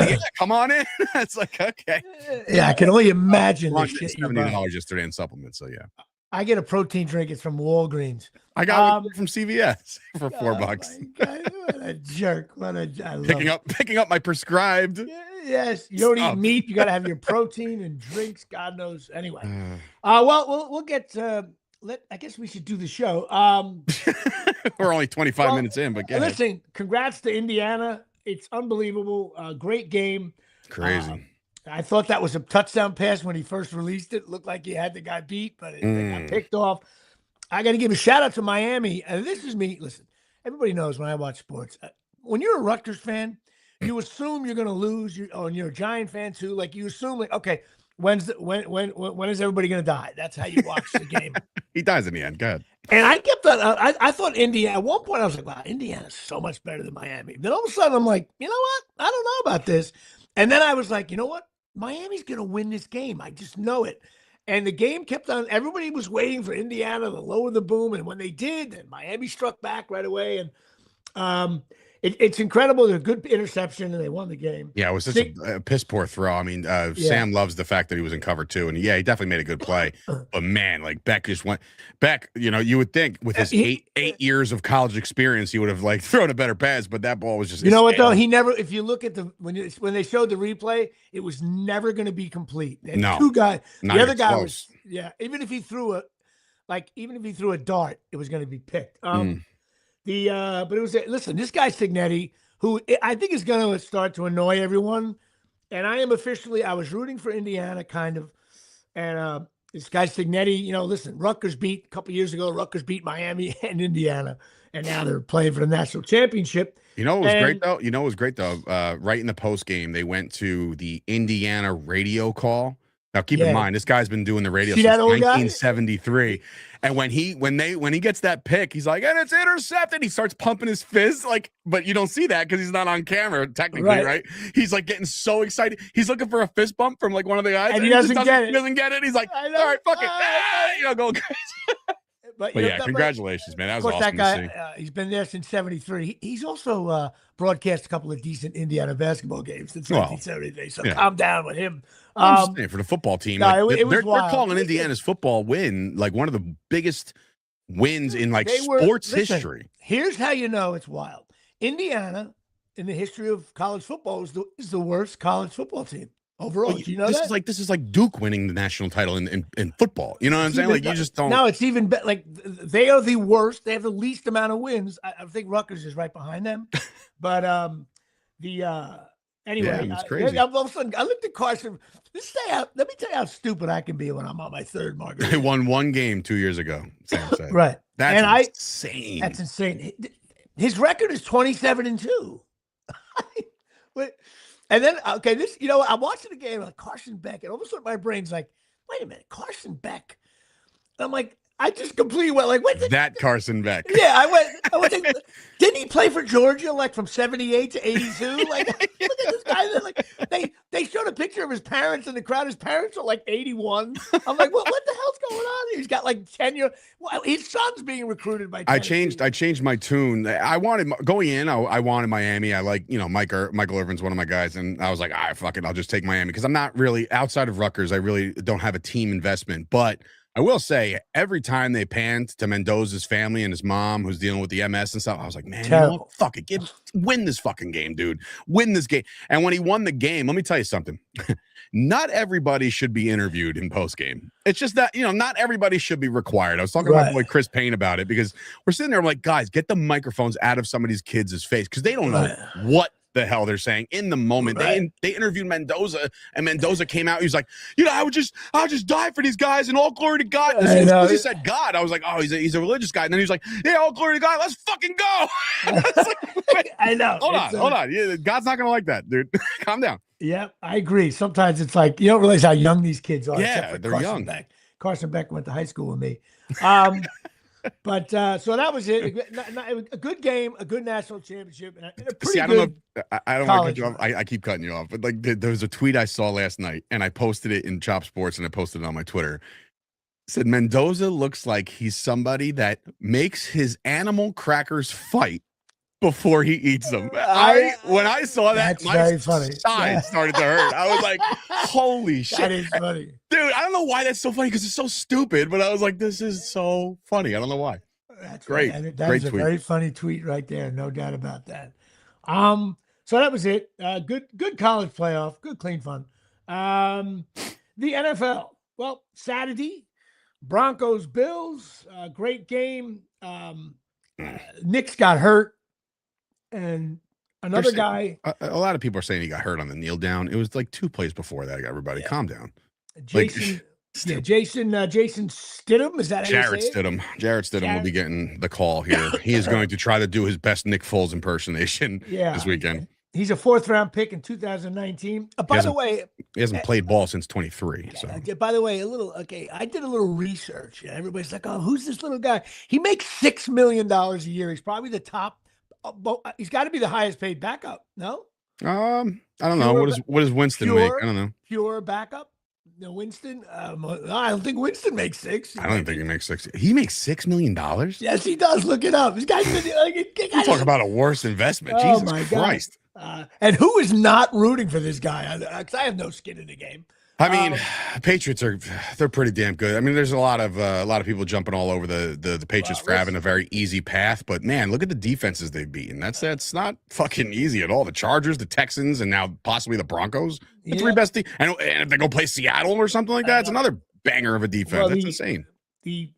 [SPEAKER 1] yeah, come on in. It's like, okay.
[SPEAKER 2] Yeah, I can only imagine the shit
[SPEAKER 1] $70 yesterday in supplements. So yeah.
[SPEAKER 2] I get a protein drink. It's from Walgreens.
[SPEAKER 1] I got it from CVS for $4.
[SPEAKER 2] What a jerk.
[SPEAKER 1] Picking up my prescribed.
[SPEAKER 2] Yes. You don't eat meat. You got to have your protein and drinks. God knows. Anyway. Well, we'll get I guess we should do the show.
[SPEAKER 1] We're only 25 minutes in, but
[SPEAKER 2] listen, congrats to Indiana. It's unbelievable. Great game.
[SPEAKER 1] Crazy.
[SPEAKER 2] I thought that was a touchdown pass when he first released it. Looked like he had the guy beat, but it got picked off. I got to give a shout out to Miami. And this is me. Listen, everybody knows when I watch sports, when you're a Rutgers fan, you assume you're going to lose. And you're a Giant fan too. Like you assume, like, okay, when is everybody going to die? That's how you watch the game.
[SPEAKER 1] He dies in the end. Go ahead.
[SPEAKER 2] And I kept on. I thought Indiana. At one point, I was like, "Wow, Indiana's so much better than Miami." Then all of a sudden, I'm like, "You know what? I don't know about this." And then I was like, "You know what? Miami's going to win this game. I just know it." And the game kept on. Everybody was waiting for Indiana to lower the boom, and when they did, then Miami struck back right away. And it's incredible. They're a good interception, and they won the game.
[SPEAKER 1] Yeah, it was such a piss poor throw. I mean, Sam loves the fact that he was in cover too, and he definitely made a good play. But man, like Beck just went. Beck, you would think with his eight years of college experience, he would have like thrown a better pass, but that ball was just.
[SPEAKER 2] You know what though? He never. If you look at when they showed the replay, it was never going to be complete. And
[SPEAKER 1] no,
[SPEAKER 2] two guys. The other guy
[SPEAKER 1] close.
[SPEAKER 2] was even if he threw a dart, it was going to be picked. But it was listen. This guy Signetti, who I think is going to start to annoy everyone, and I was rooting for Indiana kind of, and this guy Signetti, listen, Rutgers beat a couple years ago. Rutgers beat Miami and Indiana, and now they're playing for the national championship.
[SPEAKER 1] It was great though. Right in the post game, they went to the Indiana radio call. Now keep in mind, this guy's been doing the radio since 1973. And when he gets that pick, he's like, and it's intercepted. He starts pumping his fist, but you don't see that because he's not on camera, technically, right? He's like getting so excited. He's looking for a fist bump from like one of the guys,
[SPEAKER 2] and he doesn't get it.
[SPEAKER 1] He doesn't get it. He's like, all right, fuck it. Go crazy. But congratulations, man. That was awesome. That guy,
[SPEAKER 2] he's been there since '73. He's also broadcast a couple of decent Indiana basketball games since 1973. So calm down with him.
[SPEAKER 1] I'm just saying, for the football team,
[SPEAKER 2] they're
[SPEAKER 1] calling Indiana's football win like one of the biggest wins in sports history.
[SPEAKER 2] Here's how you know it's wild. Indiana, in the history of college football, is the worst college football team. Overall, do you know
[SPEAKER 1] this is like Duke winning the national title in football. You know what I'm saying? Like you just don't.
[SPEAKER 2] No, it's even better. Like they are the worst. They have the least amount of wins. I think Rutgers is right behind them. But anyway,
[SPEAKER 1] it's crazy.
[SPEAKER 2] All of a sudden, I looked at Carson. Let me tell you how stupid I can be when I'm on my third margarita.
[SPEAKER 1] They won one game 2 years ago. Sam said.
[SPEAKER 2] Right.
[SPEAKER 1] That's insane.
[SPEAKER 2] That's insane. His record is 27-2. And then, I'm watching the game like Carson Beck, and all of a sudden my brain's like, wait a minute, Carson Beck. And I'm like, I just completely went like, what?
[SPEAKER 1] That Carson Beck.
[SPEAKER 2] Yeah, I went. Didn't he play for Georgia like from 78 to 82? Like, look at this guy. Like, they showed a picture of his parents in the crowd. His parents are like 81. I'm like, what the hell's going on here? He's got like tenure. Well, his son's being recruited by Tennessee.
[SPEAKER 1] I changed my tune. I wanted Miami. I like, Michael Irvin's one of my guys, and I was like, all right, fuck it, I'll just take Miami because I'm not really outside of Rutgers. I really don't have a team investment, but I will say every time they panned to Mendoza's family and his mom who's dealing with the MS and stuff, I was like, man, fuck it. Win this fucking game, dude. Win this game. And when he won the game, let me tell you something. Not everybody should be interviewed in post-game. It's just that, not everybody should be required. I was talking to my boy Chris Payne about it because we're sitting there, I'm like, guys, get the microphones out of somebody's kids' face because they don't know what the hell they're saying in the moment. They interviewed Mendoza, and Mendoza came out. He was like, I'll just die for these guys, and all glory to God. He said God. I was like, oh, he's a religious guy. And then he was like, yeah, all glory to God. Let's fucking go.
[SPEAKER 2] I know.
[SPEAKER 1] Hold on. Yeah, God's not gonna like that, dude. Calm down.
[SPEAKER 2] Yeah, I agree. Sometimes it's like you don't realize how young these kids are.
[SPEAKER 1] Yeah, they're young.
[SPEAKER 2] Carson Beck went to high school with me. But so that was it. A good game, a good national championship, and a pretty
[SPEAKER 1] See, I
[SPEAKER 2] good.
[SPEAKER 1] don't know. I don't want to cut you off. I keep cutting you off, but like there was a tweet I saw last night, and I posted it in Chop Sports, and I posted it on my Twitter. It said Mendoza looks like he's somebody that makes his animal crackers fight before he eats them. When I saw that, my side started to hurt. I was like, holy shit.
[SPEAKER 2] That is funny.
[SPEAKER 1] Dude, I don't know why that's so funny because it's so stupid, but I was like, this is so funny. I don't know why.
[SPEAKER 2] That's
[SPEAKER 1] great.
[SPEAKER 2] Right.
[SPEAKER 1] Great
[SPEAKER 2] a very funny tweet right there. No doubt about that. So that was it. Good college playoff. Good, clean fun. The NFL. Well, Saturday, Broncos, Bills. Great game. Knicks got hurt. And another guy.
[SPEAKER 1] A lot of people are saying he got hurt on the kneel down. It was like 2 plays before that. Everybody calm down.
[SPEAKER 2] Jason Stidham. Is that
[SPEAKER 1] Jarrett Stidham? Jarrett Stidham will be getting the call here. He is going to try to do his best Nick Foles impersonation this weekend.
[SPEAKER 2] He's a 4th-round pick in 2019. By the way,
[SPEAKER 1] he hasn't played ball since 23. So,
[SPEAKER 2] by the way, I did a little research. Everybody's like, "Oh, who's this little guy?" He makes $6 million a year. He's probably the top. He's got to be the highest paid backup. No.
[SPEAKER 1] I don't know. What does Winston make? I don't know.
[SPEAKER 2] Pure backup. No, Winston. I don't think Winston makes 6.
[SPEAKER 1] I don't think he makes 6. He makes $6 million.
[SPEAKER 2] Yes, he does. Look it up. This guy's
[SPEAKER 1] you talk about a worse investment. Oh, Jesus my Christ.
[SPEAKER 2] And who is not rooting for this guy? Because I have no skin in the game.
[SPEAKER 1] I mean, Patriots they're pretty damn good. I mean, there's a lot of people jumping all over the Patriots for having a very easy path, but man, look at the defenses they've beaten. That's not fucking easy at all. The Chargers, the Texans, and now possibly the Broncos, the 3 best teams. And if they go play Seattle or something like that, it's another banger of a defense. That's insane.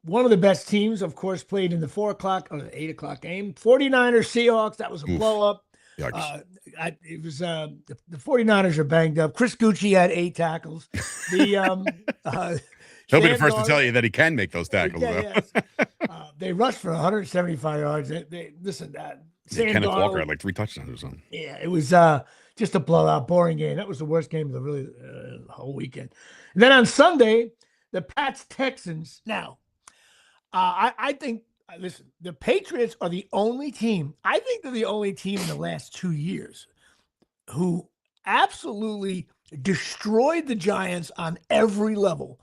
[SPEAKER 2] One of the best teams, of course, played in the 4 o'clock or the 8 o'clock game. 49ers Seahawks. That was a blow up. It was the 49ers are banged up. Chris Gucci had 8 tackles.
[SPEAKER 1] He'll be the first to tell you that he can make those tackles.
[SPEAKER 2] They rushed for 175 yards. Listen,
[SPEAKER 1] Kenneth Walker had like 3 touchdowns or something.
[SPEAKER 2] Yeah, it was just a blowout, boring game. That was the worst game of the whole weekend. And then on Sunday, the Pats Texans. Now, I think. Listen, the Patriots are the only team. I think they're the only team in the last 2 years who absolutely destroyed the Giants on every level.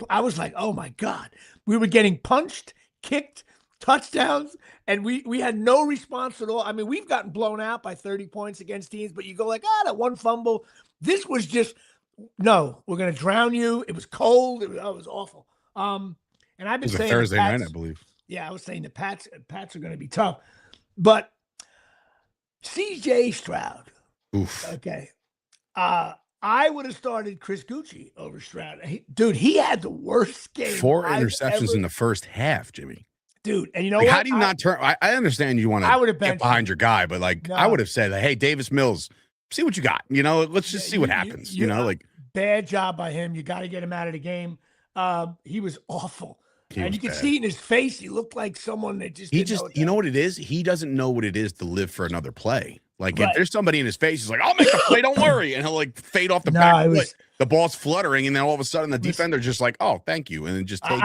[SPEAKER 2] I was like, oh my God, we were getting punched, kicked, touchdowns, and we had no response at all. I mean, we've gotten blown out by 30 points against teams, but you go like, that one fumble. This was just, no, we're going to drown you. It was cold. It was awful. And I've been saying
[SPEAKER 1] Thursday night, I believe.
[SPEAKER 2] Yeah, I was saying the Pats are going to be tough. But CJ Stroud.
[SPEAKER 1] Oof.
[SPEAKER 2] Okay. I would have started Chris Gucci over Stroud. He had the worst game.
[SPEAKER 1] 4 interceptions in the first half, Jimmy.
[SPEAKER 2] Dude, and you know what?
[SPEAKER 1] How do you not turn? I understand you want to get behind your guy, but I would have said, hey, Davis Mills, see what you got. Let's just see what happens.
[SPEAKER 2] Bad job by him. You got to get him out of the game. He was awful. And you can see it in his face. He looked like someone that
[SPEAKER 1] you know what it is? He doesn't know what it is to live for another play. Like if there's somebody in his face, he's like, I'll make the play, don't worry. And he'll fade off the back. The ball's fluttering, and then all of a sudden the defender's just like, oh, thank you. And then just takes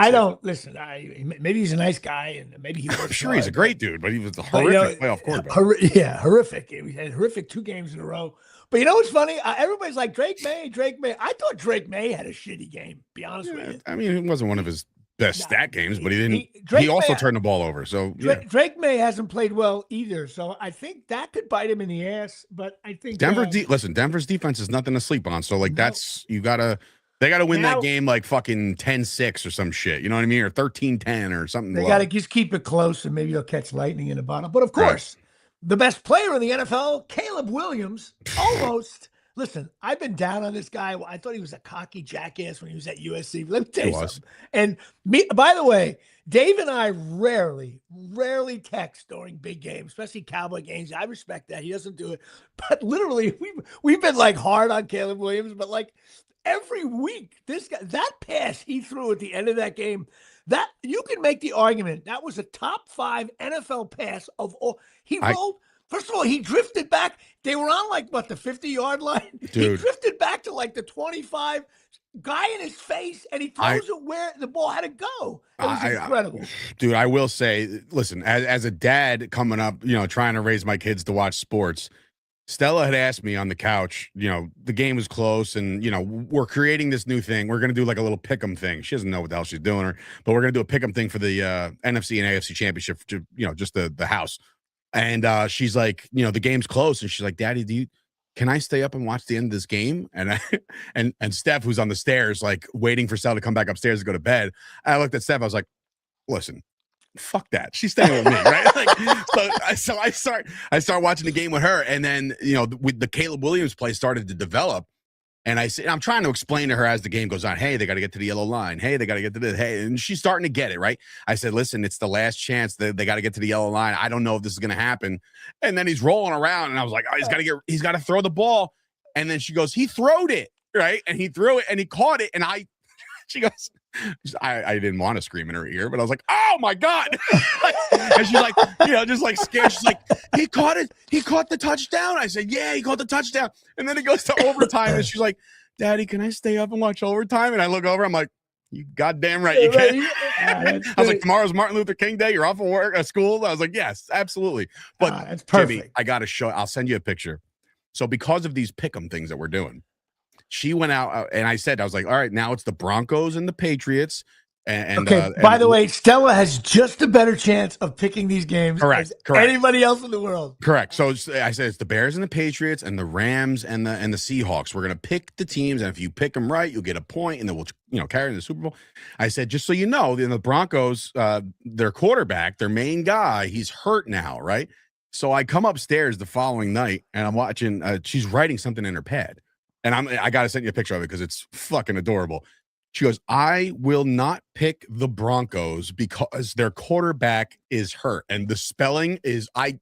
[SPEAKER 2] maybe he's a nice guy, and maybe he
[SPEAKER 1] I'm sure he's a great dude, but he was a horrific playoff quarterback.
[SPEAKER 2] Horrific. He had horrific 2 games in a row. But you know what's funny? Everybody's like, Drake May. I thought Drake May had a shitty game, be honest with you.
[SPEAKER 1] I mean, it wasn't one of his best stat games, but he didn't. He also turned the ball over. So
[SPEAKER 2] Drake May hasn't played well either. So I think that could bite him in the ass. But I think
[SPEAKER 1] Denver's defense is nothing to sleep on. So they gotta win that game like fucking 10-6 or some shit. You know what I mean? Or 13-10 or something.
[SPEAKER 2] They gotta just keep it close, and maybe they'll catch lightning in the bottle. But of course, the best player in the NFL, Caleb Williams, almost. Listen, I've been down on this guy. I thought he was a cocky jackass when he was at USC. Let me tell you something. And by the way, Dave and I rarely text during big games, especially Cowboy games. I respect that. He doesn't do it. But literally, we've been hard on Caleb Williams, but every week, this guy, that pass he threw at the end of that game, that you can make the argument that was a top 5 NFL pass of all. He rolled. First of all, he drifted back. They were on like what, the 50-yard line?
[SPEAKER 1] Dude.
[SPEAKER 2] He drifted back to like the 25. Guy in his face, and he throws it where the ball had to go. It was incredible.
[SPEAKER 1] Dude, I will say, listen, as a dad coming up, trying to raise my kids to watch sports, Stella had asked me on the couch, the game was close and, we're creating this new thing. We're going to do like a little pick'em thing. She doesn't know what the hell she's doing, but we're going to do a pick'em thing for the NFC and AFC championship, just the house. And she's like, the game's close. And she's like, Daddy, can I stay up and watch the end of this game? And and Steph, who's on the stairs, like waiting for Stella to come back upstairs to go to bed. I looked at Steph. I was like, listen, fuck that. She's staying with me, right? Like, so I start watching the game with her. And then, with the Caleb Williams play started to develop. And I'm trying to explain to her as the game goes on, hey, they got to get to the yellow line. Hey, they got to get to this. Hey, and she's starting to get it, right? I said, listen, it's the last chance that they got to get to the yellow line. I don't know if this is going to happen. And then he's rolling around, and I was like, oh, he's got to throw the ball. And then she goes, he throwed it, right? And he threw it, and he caught it. And she goes, I didn't want to scream in her ear, but I was like, oh my God. And she's like, just like scared. She's like, he caught it. He caught the touchdown. I said, yeah, he caught the touchdown. And then it goes to overtime. And she's like, Daddy, can I stay up and watch overtime? And I look over, I'm like, you goddamn right you can. I was like, tomorrow's Martin Luther King Day. You're off of work at school. I was like, yes, absolutely. But
[SPEAKER 2] that's perfect.
[SPEAKER 1] Jimmy, I got to show, I'll send you a picture. So because of these pick'em things that we're doing, she went out and I was like, all right, now it's the Broncos and the Patriots.
[SPEAKER 2] By the way, Stella has just a better chance of picking these games
[SPEAKER 1] correct.
[SPEAKER 2] Anybody else in the world.
[SPEAKER 1] Correct. So I said it's the Bears and the Patriots and the Rams and the Seahawks. We're gonna pick the teams, and if you pick them right, you'll get a point, and then we'll carry in the Super Bowl. I said, just so you know, the Broncos, their quarterback, their main guy, he's hurt now, right? So I come upstairs the following night, and I'm watching. She's writing something in her pad, and I gotta send you a picture of it because it's fucking adorable. She goes, I will not pick the Broncos because their quarterback is hurt. And the spelling is, I'm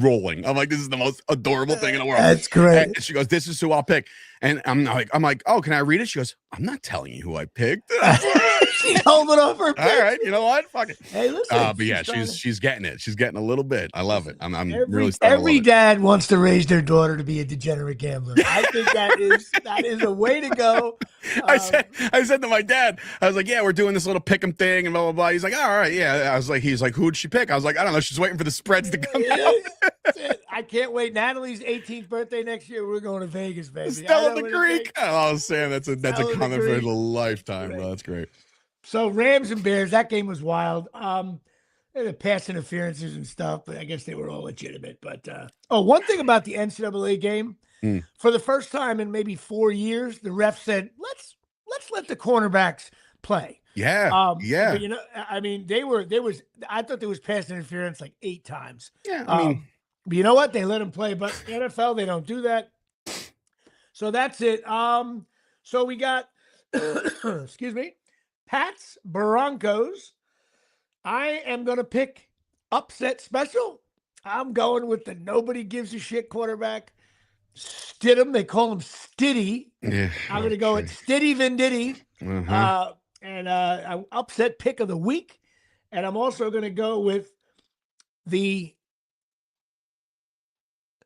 [SPEAKER 1] rolling. I'm like, this is the most adorable thing in the world.
[SPEAKER 2] That's great.
[SPEAKER 1] And she goes, this is who I'll pick. And I'm like, oh, can I read it? She goes, I'm not telling you who I picked.
[SPEAKER 2] She's holding off her pick.
[SPEAKER 1] All right, you know what? Fuck it.
[SPEAKER 2] Hey, listen.
[SPEAKER 1] But yeah, she's getting it. She's getting a little bit. I love it. I'm really
[SPEAKER 2] every dad wants to raise their daughter to be a degenerate gambler. I think that is a way to go.
[SPEAKER 1] I said to my dad, I was like, yeah, we're doing this little pick'em thing and blah blah blah. He's like, all right, yeah. He's like, who'd she pick? I was like, I don't know. She's waiting for the spreads to come out.
[SPEAKER 2] I can't wait. Natalie's 18th birthday next year. We're going to Vegas, baby.
[SPEAKER 1] Stella the Greek. Oh, Sam, that's a comment for the lifetime, bro. That's great.
[SPEAKER 2] So Rams and Bears, that game was wild. The pass interferences and stuff, but I guess they were all legitimate. But one thing about the NCAA game, for the first time in maybe 4 years, the ref said, let's let the cornerbacks play.
[SPEAKER 1] Yeah. Yeah.
[SPEAKER 2] But, I mean, I thought there was pass interference like 8 times.
[SPEAKER 1] Yeah. I mean,
[SPEAKER 2] but you know what? They let them play, but the NFL, they don't do that. So that's it. So we got, excuse me, Pats, Broncos. I am going to pick upset special. I'm going with the nobody gives a shit quarterback, Stidham. They call him Stiddy.
[SPEAKER 1] Yeah.
[SPEAKER 2] I'm going to go with Stiddy Venditty.
[SPEAKER 1] Uh-huh.
[SPEAKER 2] And upset pick of the week. And I'm also going to go with the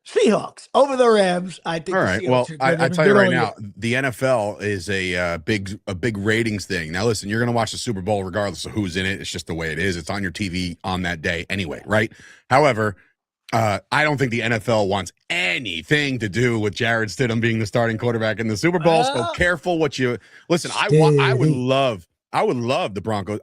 [SPEAKER 2] Seahawks over the Rams. I think.
[SPEAKER 1] All right. Well, I tell you right now, the NFL is a big ratings thing. Now, listen, you're going to watch the Super Bowl regardless of who's in it. It's just the way it is. It's on your TV on that day anyway, right? However, I don't think the NFL wants anything to do with Jarrett Stidham being the starting quarterback in the Super Bowl. So careful what you listen. I would love the Broncos.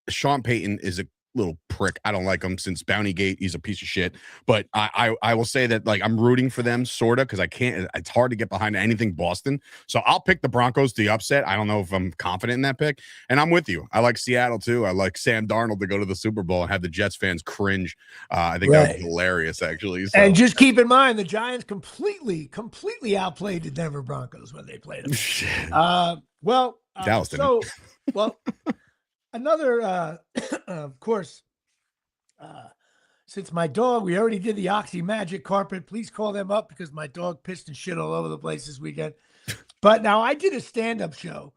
[SPEAKER 1] Sean Payton is a little prick. I don't like him since Bountygate. He's a piece of shit. But I will say that like I'm rooting for them sorta because I can't. It's hard to get behind anything Boston. So I'll pick the Broncos to the upset. I don't know if I'm confident in that pick. And I'm with you. I like Seattle too. I like Sam Darnold to go to the Super Bowl and have the Jets fans cringe. I think that would be hilarious actually. So.
[SPEAKER 2] And just keep in mind the Giants completely outplayed the Denver Broncos when they played them.
[SPEAKER 1] Dallas didn't.
[SPEAKER 2] Another, of course, since my dog, we already did the Oxy Magic carpet. Please call them up because my dog pissed and shit all over the place this weekend. But now I did a stand-up show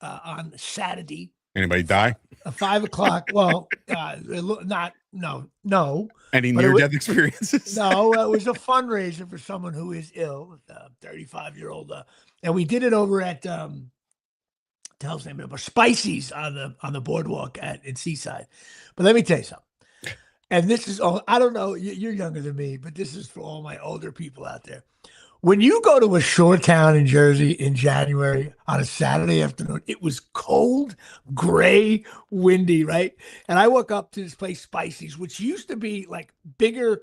[SPEAKER 2] on Saturday.
[SPEAKER 1] Anybody die?
[SPEAKER 2] 5 o'clock. Well, not No.
[SPEAKER 1] Any near-death experiences?
[SPEAKER 2] No, it was a fundraiser for someone who is ill, 35-year-old, and we did it over at hell's name, Spicy's on the boardwalk in Seaside. But let me tell you something. And this is all, I don't know, you're younger than me, but this is for all my older people out there. When you go to a shore town in Jersey in January on a Saturday afternoon, it was cold, gray, windy, right? And I walk up to this place, Spicy's, which used to be like bigger.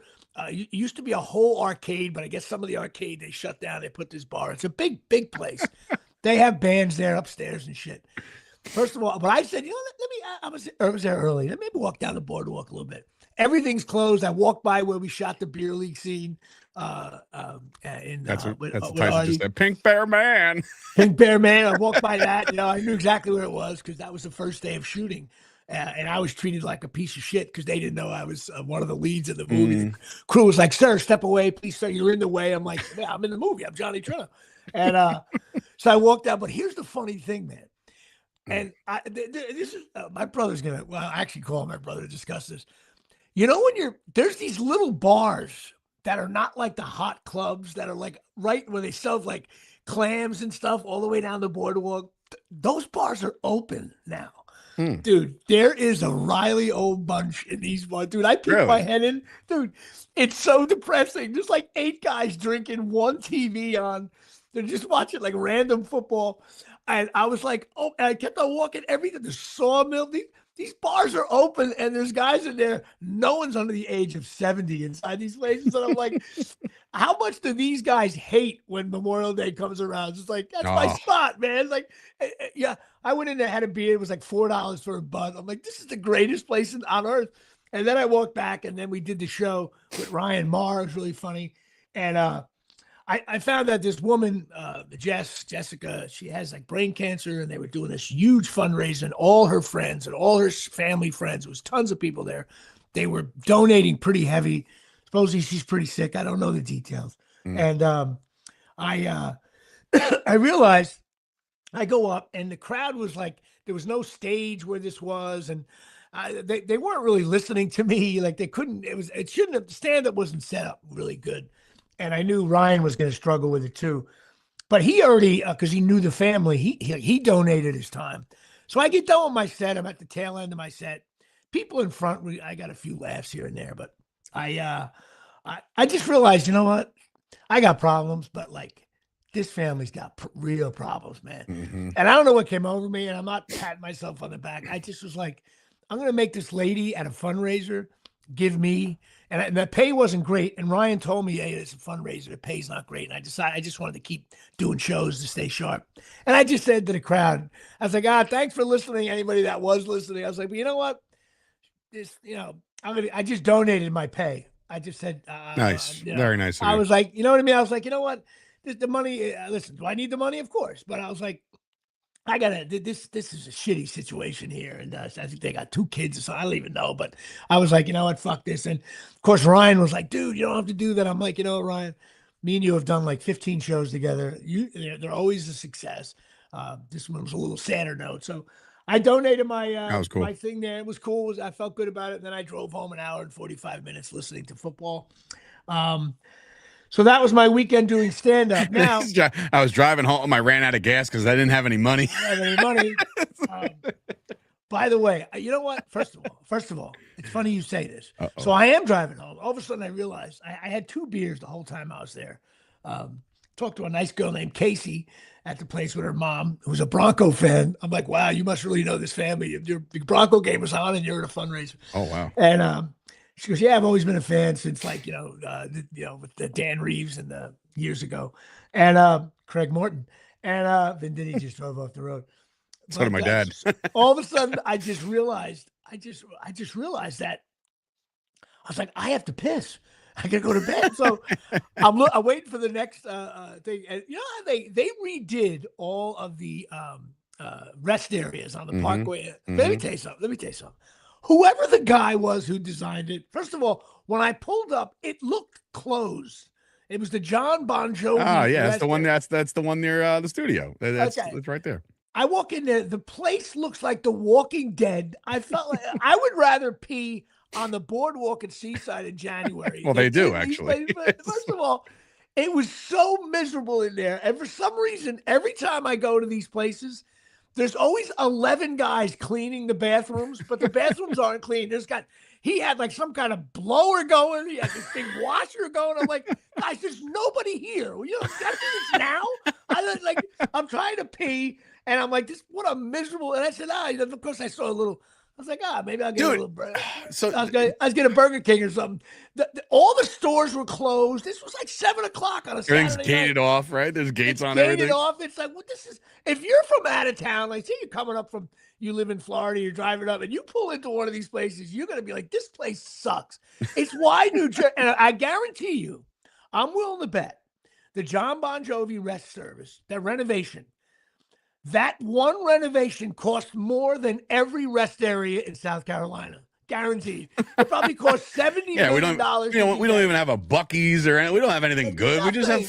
[SPEAKER 2] Used to be a whole arcade, but I guess some of the arcade they shut down. They put this bar. It's a big, big place. They have bands there upstairs and shit. First of all, but I said, I was there early. Let me walk down the boardwalk a little bit. Everything's closed. I walked by where we shot the beer league scene.
[SPEAKER 1] That's what Tyson just said. Pink Bear Man.
[SPEAKER 2] Pink Bear Man. I walked by that. I knew exactly where it was because that was the first day of shooting. And I was treated like a piece of shit because they didn't know I was one of the leads of the movie. The crew was like, "Sir, step away, please, sir. You're in the way." I'm like, "Yeah, I'm in the movie. I'm Johnny Trino." And so I walked out. But here's the funny thing, man. And this is my brother's gonna. Well, I actually call my brother to discuss this. When there's these little bars that are not like the hot clubs that are like right where they sell like clams and stuff all the way down the boardwalk. Those bars are open now. Dude, there is a Riley old bunch in these bars. Dude, I peek my head in. Dude, it's so depressing. There's like 8 guys drinking, one TV on. They're just watching like random football. And I was like, and I kept on walking everything. The sawmill, these bars are open and there's guys in there. No one's under the age of 70 inside these places. And I'm like, how much do these guys hate when Memorial Day comes around? It's like, that's my spot, man. It's like, yeah, I went in there, had a beer. It was like $4 for a bud. I'm like, this is the greatest place on earth. And then I walked back and then we did the show with Ryan Marr. It was really funny. And I found that this woman, Jessica, she has like brain cancer, and they were doing this huge fundraiser, and all her friends and all her family friends, there was tons of people there. They were donating pretty heavy. Supposedly she's pretty sick. I don't know the details. And I realized I go up, and the crowd was like, there was no stage where this was, and they weren't really listening to me. Like they couldn't. It shouldn't have. The stand-up wasn't set up really good. And I knew Ryan was going to struggle with it too, but he already, because he knew the family, he donated his time. So I get done with my set. I'm at the tail end of my set. People in front, I got a few laughs here and there, but I just realized, you know what? I got problems, but like this family's got real problems, man. And I don't know what came over me, and I'm not patting myself on the back. I just was like, I'm going to make this lady at a fundraiser give me. And the pay wasn't great. And Ryan told me, hey, it's a fundraiser. The pay's not great. And I decided I just wanted to keep doing shows to stay sharp. And I just said to the crowd, I was like, thanks for listening. Anybody that was listening. I was like, but you know what? I just donated my pay. I just said,
[SPEAKER 1] nice. Very nice.
[SPEAKER 2] I was like, you know what I mean? I was like, you know what? The money, listen, do I need the money? Of course. But I was like, this is a shitty situation here. And I think they got 2 kids or something. I don't even know. But I was like, you know what? Fuck this. And of course, Ryan was like, dude, you don't have to do that. I'm like, you know, Ryan, me and you have done like 15 shows together. They're always a success. This one was a little sadder note. So I donated my my thing there. It was cool. I felt good about it. And then I drove home an hour and 45 minutes listening to football. So that was my weekend doing stand-up. Now
[SPEAKER 1] I was driving home. I ran out of gas because I didn't have any money.
[SPEAKER 2] By the way, you know what? First of all, it's funny you say this. So I am driving home. All of a sudden, I realized I had 2 beers the whole time I was there. Talked to a nice girl named Casey at the place with her mom, who's a Bronco fan. I'm like, wow, you must really know this family. The Bronco game was on, and you're at a fundraiser.
[SPEAKER 1] Oh wow!
[SPEAKER 2] And she goes, yeah, I've always been a fan since like, with the Dan Reeves and the years ago, and Craig Morton, and then he just drove off the road.
[SPEAKER 1] So did my dad.
[SPEAKER 2] All of a sudden, I just realized that I was like, I have to piss. I gotta go to bed. So I'm waiting for the next thing. And they redid all of the rest areas on the Parkway. Let me tell you something. Whoever the guy was who designed it, first of all, when I pulled up, it looked closed. It was the John Bon Jovi.
[SPEAKER 1] Oh yeah, that's the one. That's the one near the studio. That's right there.
[SPEAKER 2] I walk in there. The place looks like The Walking Dead. I felt like I would rather pee on the boardwalk at Seaside in January.
[SPEAKER 1] Well, they do, actually.
[SPEAKER 2] First of all, it was so miserable in there. And for some reason, every time I go to these places, there's always 11 guys cleaning the bathrooms, but the bathrooms aren't clean. He had like some kind of blower going. He had this big washer going. I'm like, guys, there's nobody here. Well, you know, gotta do this now. I'm trying to pee, and I'm like, what a miserable. And I said, of course I saw a little. I was like, maybe I'll get a little bread. So I was getting a Burger King or something. All the stores were closed. This was like 7:00 on a Saturday
[SPEAKER 1] Everything's gated off, right? There's gates on everything.
[SPEAKER 2] Gated off. It's like, this is. If you're from out of town, like say you're coming up from, you live in Florida, you're driving up, and you pull into one of these places, you're gonna be like, this place sucks. It's why New Jersey, and I guarantee you, I'm willing to bet the John Bon Jovi rest service, that renovation. That one renovation cost more than every rest area in South Carolina. Guaranteed. It probably cost $70 million.
[SPEAKER 1] We don't even have a Buc-ee's or anything. We don't have anything good. We just have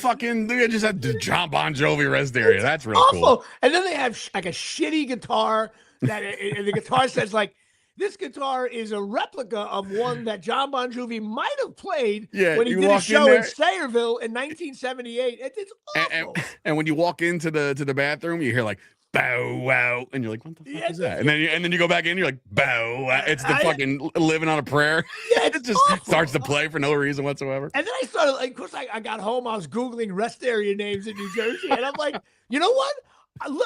[SPEAKER 1] the John Bon Jovi rest area. That's real cool.
[SPEAKER 2] And then they have like a shitty guitar that and the guitar says like, this guitar is a replica of one that John Bon Jovi might have played when he did a show in Sayreville in 1978. It's awful.
[SPEAKER 1] And when you walk into the bathroom, you hear like bow wow, and you're like, what the fuck is that? And then you go back in, you're like bow wow. It's the fucking living on a prayer.
[SPEAKER 2] Yeah,
[SPEAKER 1] it just starts to play for no reason whatsoever.
[SPEAKER 2] And then I started, like, of course, I got home, I was Googling rest area names in New Jersey, and I'm like, you know what? I'm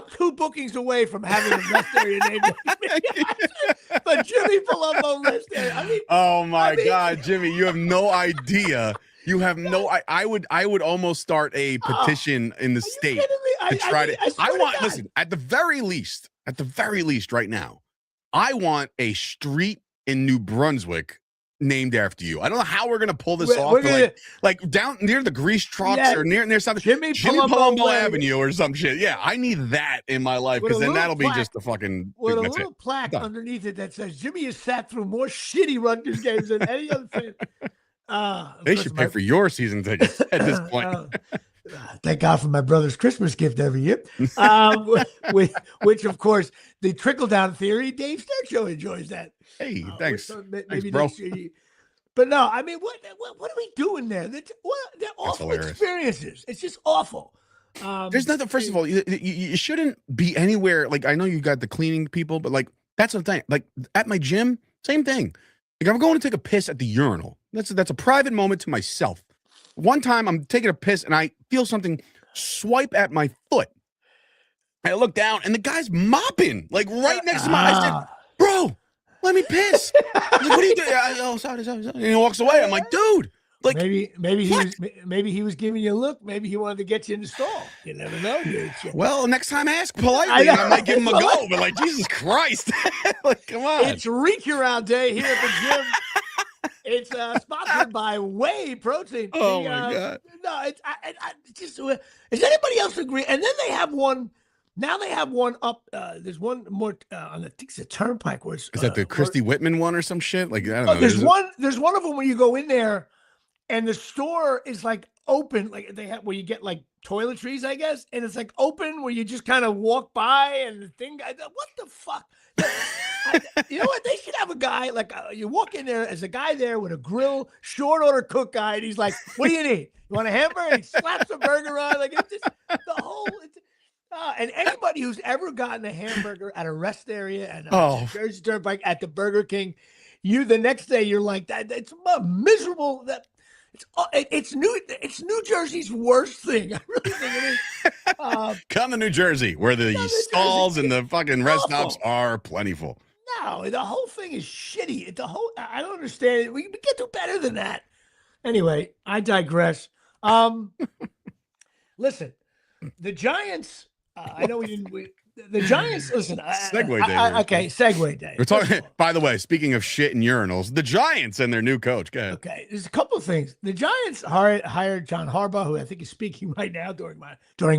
[SPEAKER 2] 2 bookings away from having a rest area name. But Jimmy Palumbo rest area.
[SPEAKER 1] God, Jimmy, you have no idea. You have no. I would almost start a petition in the state to try to. I want listen at the very least, right now, I want a street in New Brunswick named after you. I don't know how we're gonna pull this off. Like down near the grease trucks or near something. Jimmy Palumbo Avenue or some shit. Yeah, I need that in my life because then that'll be just a fucking.
[SPEAKER 2] With a little plaque underneath it that says Jimmy has sat through more shitty Rutgers games than any other fan.
[SPEAKER 1] They should pay for your season tickets at this point.
[SPEAKER 2] Thank God for my brother's Christmas gift every year. Which of course, the trickle down theory, Dave Sturchow enjoys that.
[SPEAKER 1] Hey, thanks.
[SPEAKER 2] Maybe bro. But no, I mean, what are we doing there? They're awful experiences. It's just awful.
[SPEAKER 1] There's nothing. First of all, you shouldn't be anywhere. Like I know you got the cleaning people, but like that's the thing. Like at my gym, same thing. Like I'm going to take a piss at the urinal. That's a private moment to myself. One time I'm taking a piss and I feel something swipe at my foot. I look down and the guy's mopping like right next to my. I said, "Bro, let me piss." Like, what are you doing? Oh, sorry. And he walks away. I'm like, dude. Like
[SPEAKER 2] maybe he was giving you a look. Maybe he wanted to get you in the stall. You never know.
[SPEAKER 1] Well, next time ask politely. I might give him a go. But like Jesus Christ, like come on.
[SPEAKER 2] It's reach around day here at the gym. It's sponsored by Whey Protein.
[SPEAKER 1] Oh my God!
[SPEAKER 2] No, it's I just. Does anybody else agree? And then they have one. Now they have one up. There's one more on the. I think it's a Turnpike. Where is
[SPEAKER 1] that the Christy Whitman one or some shit? Like I don't know.
[SPEAKER 2] There's one. There's one of them where you go in there. And the store is like open, like they have where you get like toiletries, I guess. And it's like open where you just kind of walk by and the thing. What the fuck? You know what? They should have a guy like you walk in there as a guy there with a grill, short order cook guy. And he's like, what do you need? You want a hamburger? And he slaps a burger on. Like it's just the whole. And anybody who's ever gotten a hamburger at a rest area and Jersey Turnpike at the Burger King, the next day you're like that. It's miserable. It's New Jersey's worst thing. I really think it is.
[SPEAKER 1] Come to New Jersey, where the stalls and the fucking rest stops are plentiful.
[SPEAKER 2] No, the whole thing is shitty. I don't understand it. We get to better than that. Anyway, I digress. Listen, the Giants. I know we didn't. The Giants, listen.
[SPEAKER 1] Segue day.
[SPEAKER 2] Okay, segue day.
[SPEAKER 1] We're talking. By the way, speaking of shit and urinals, the Giants and their new coach. Go ahead.
[SPEAKER 2] Okay, there's a couple of things. The Giants hired John Harbaugh, who I think is speaking right now during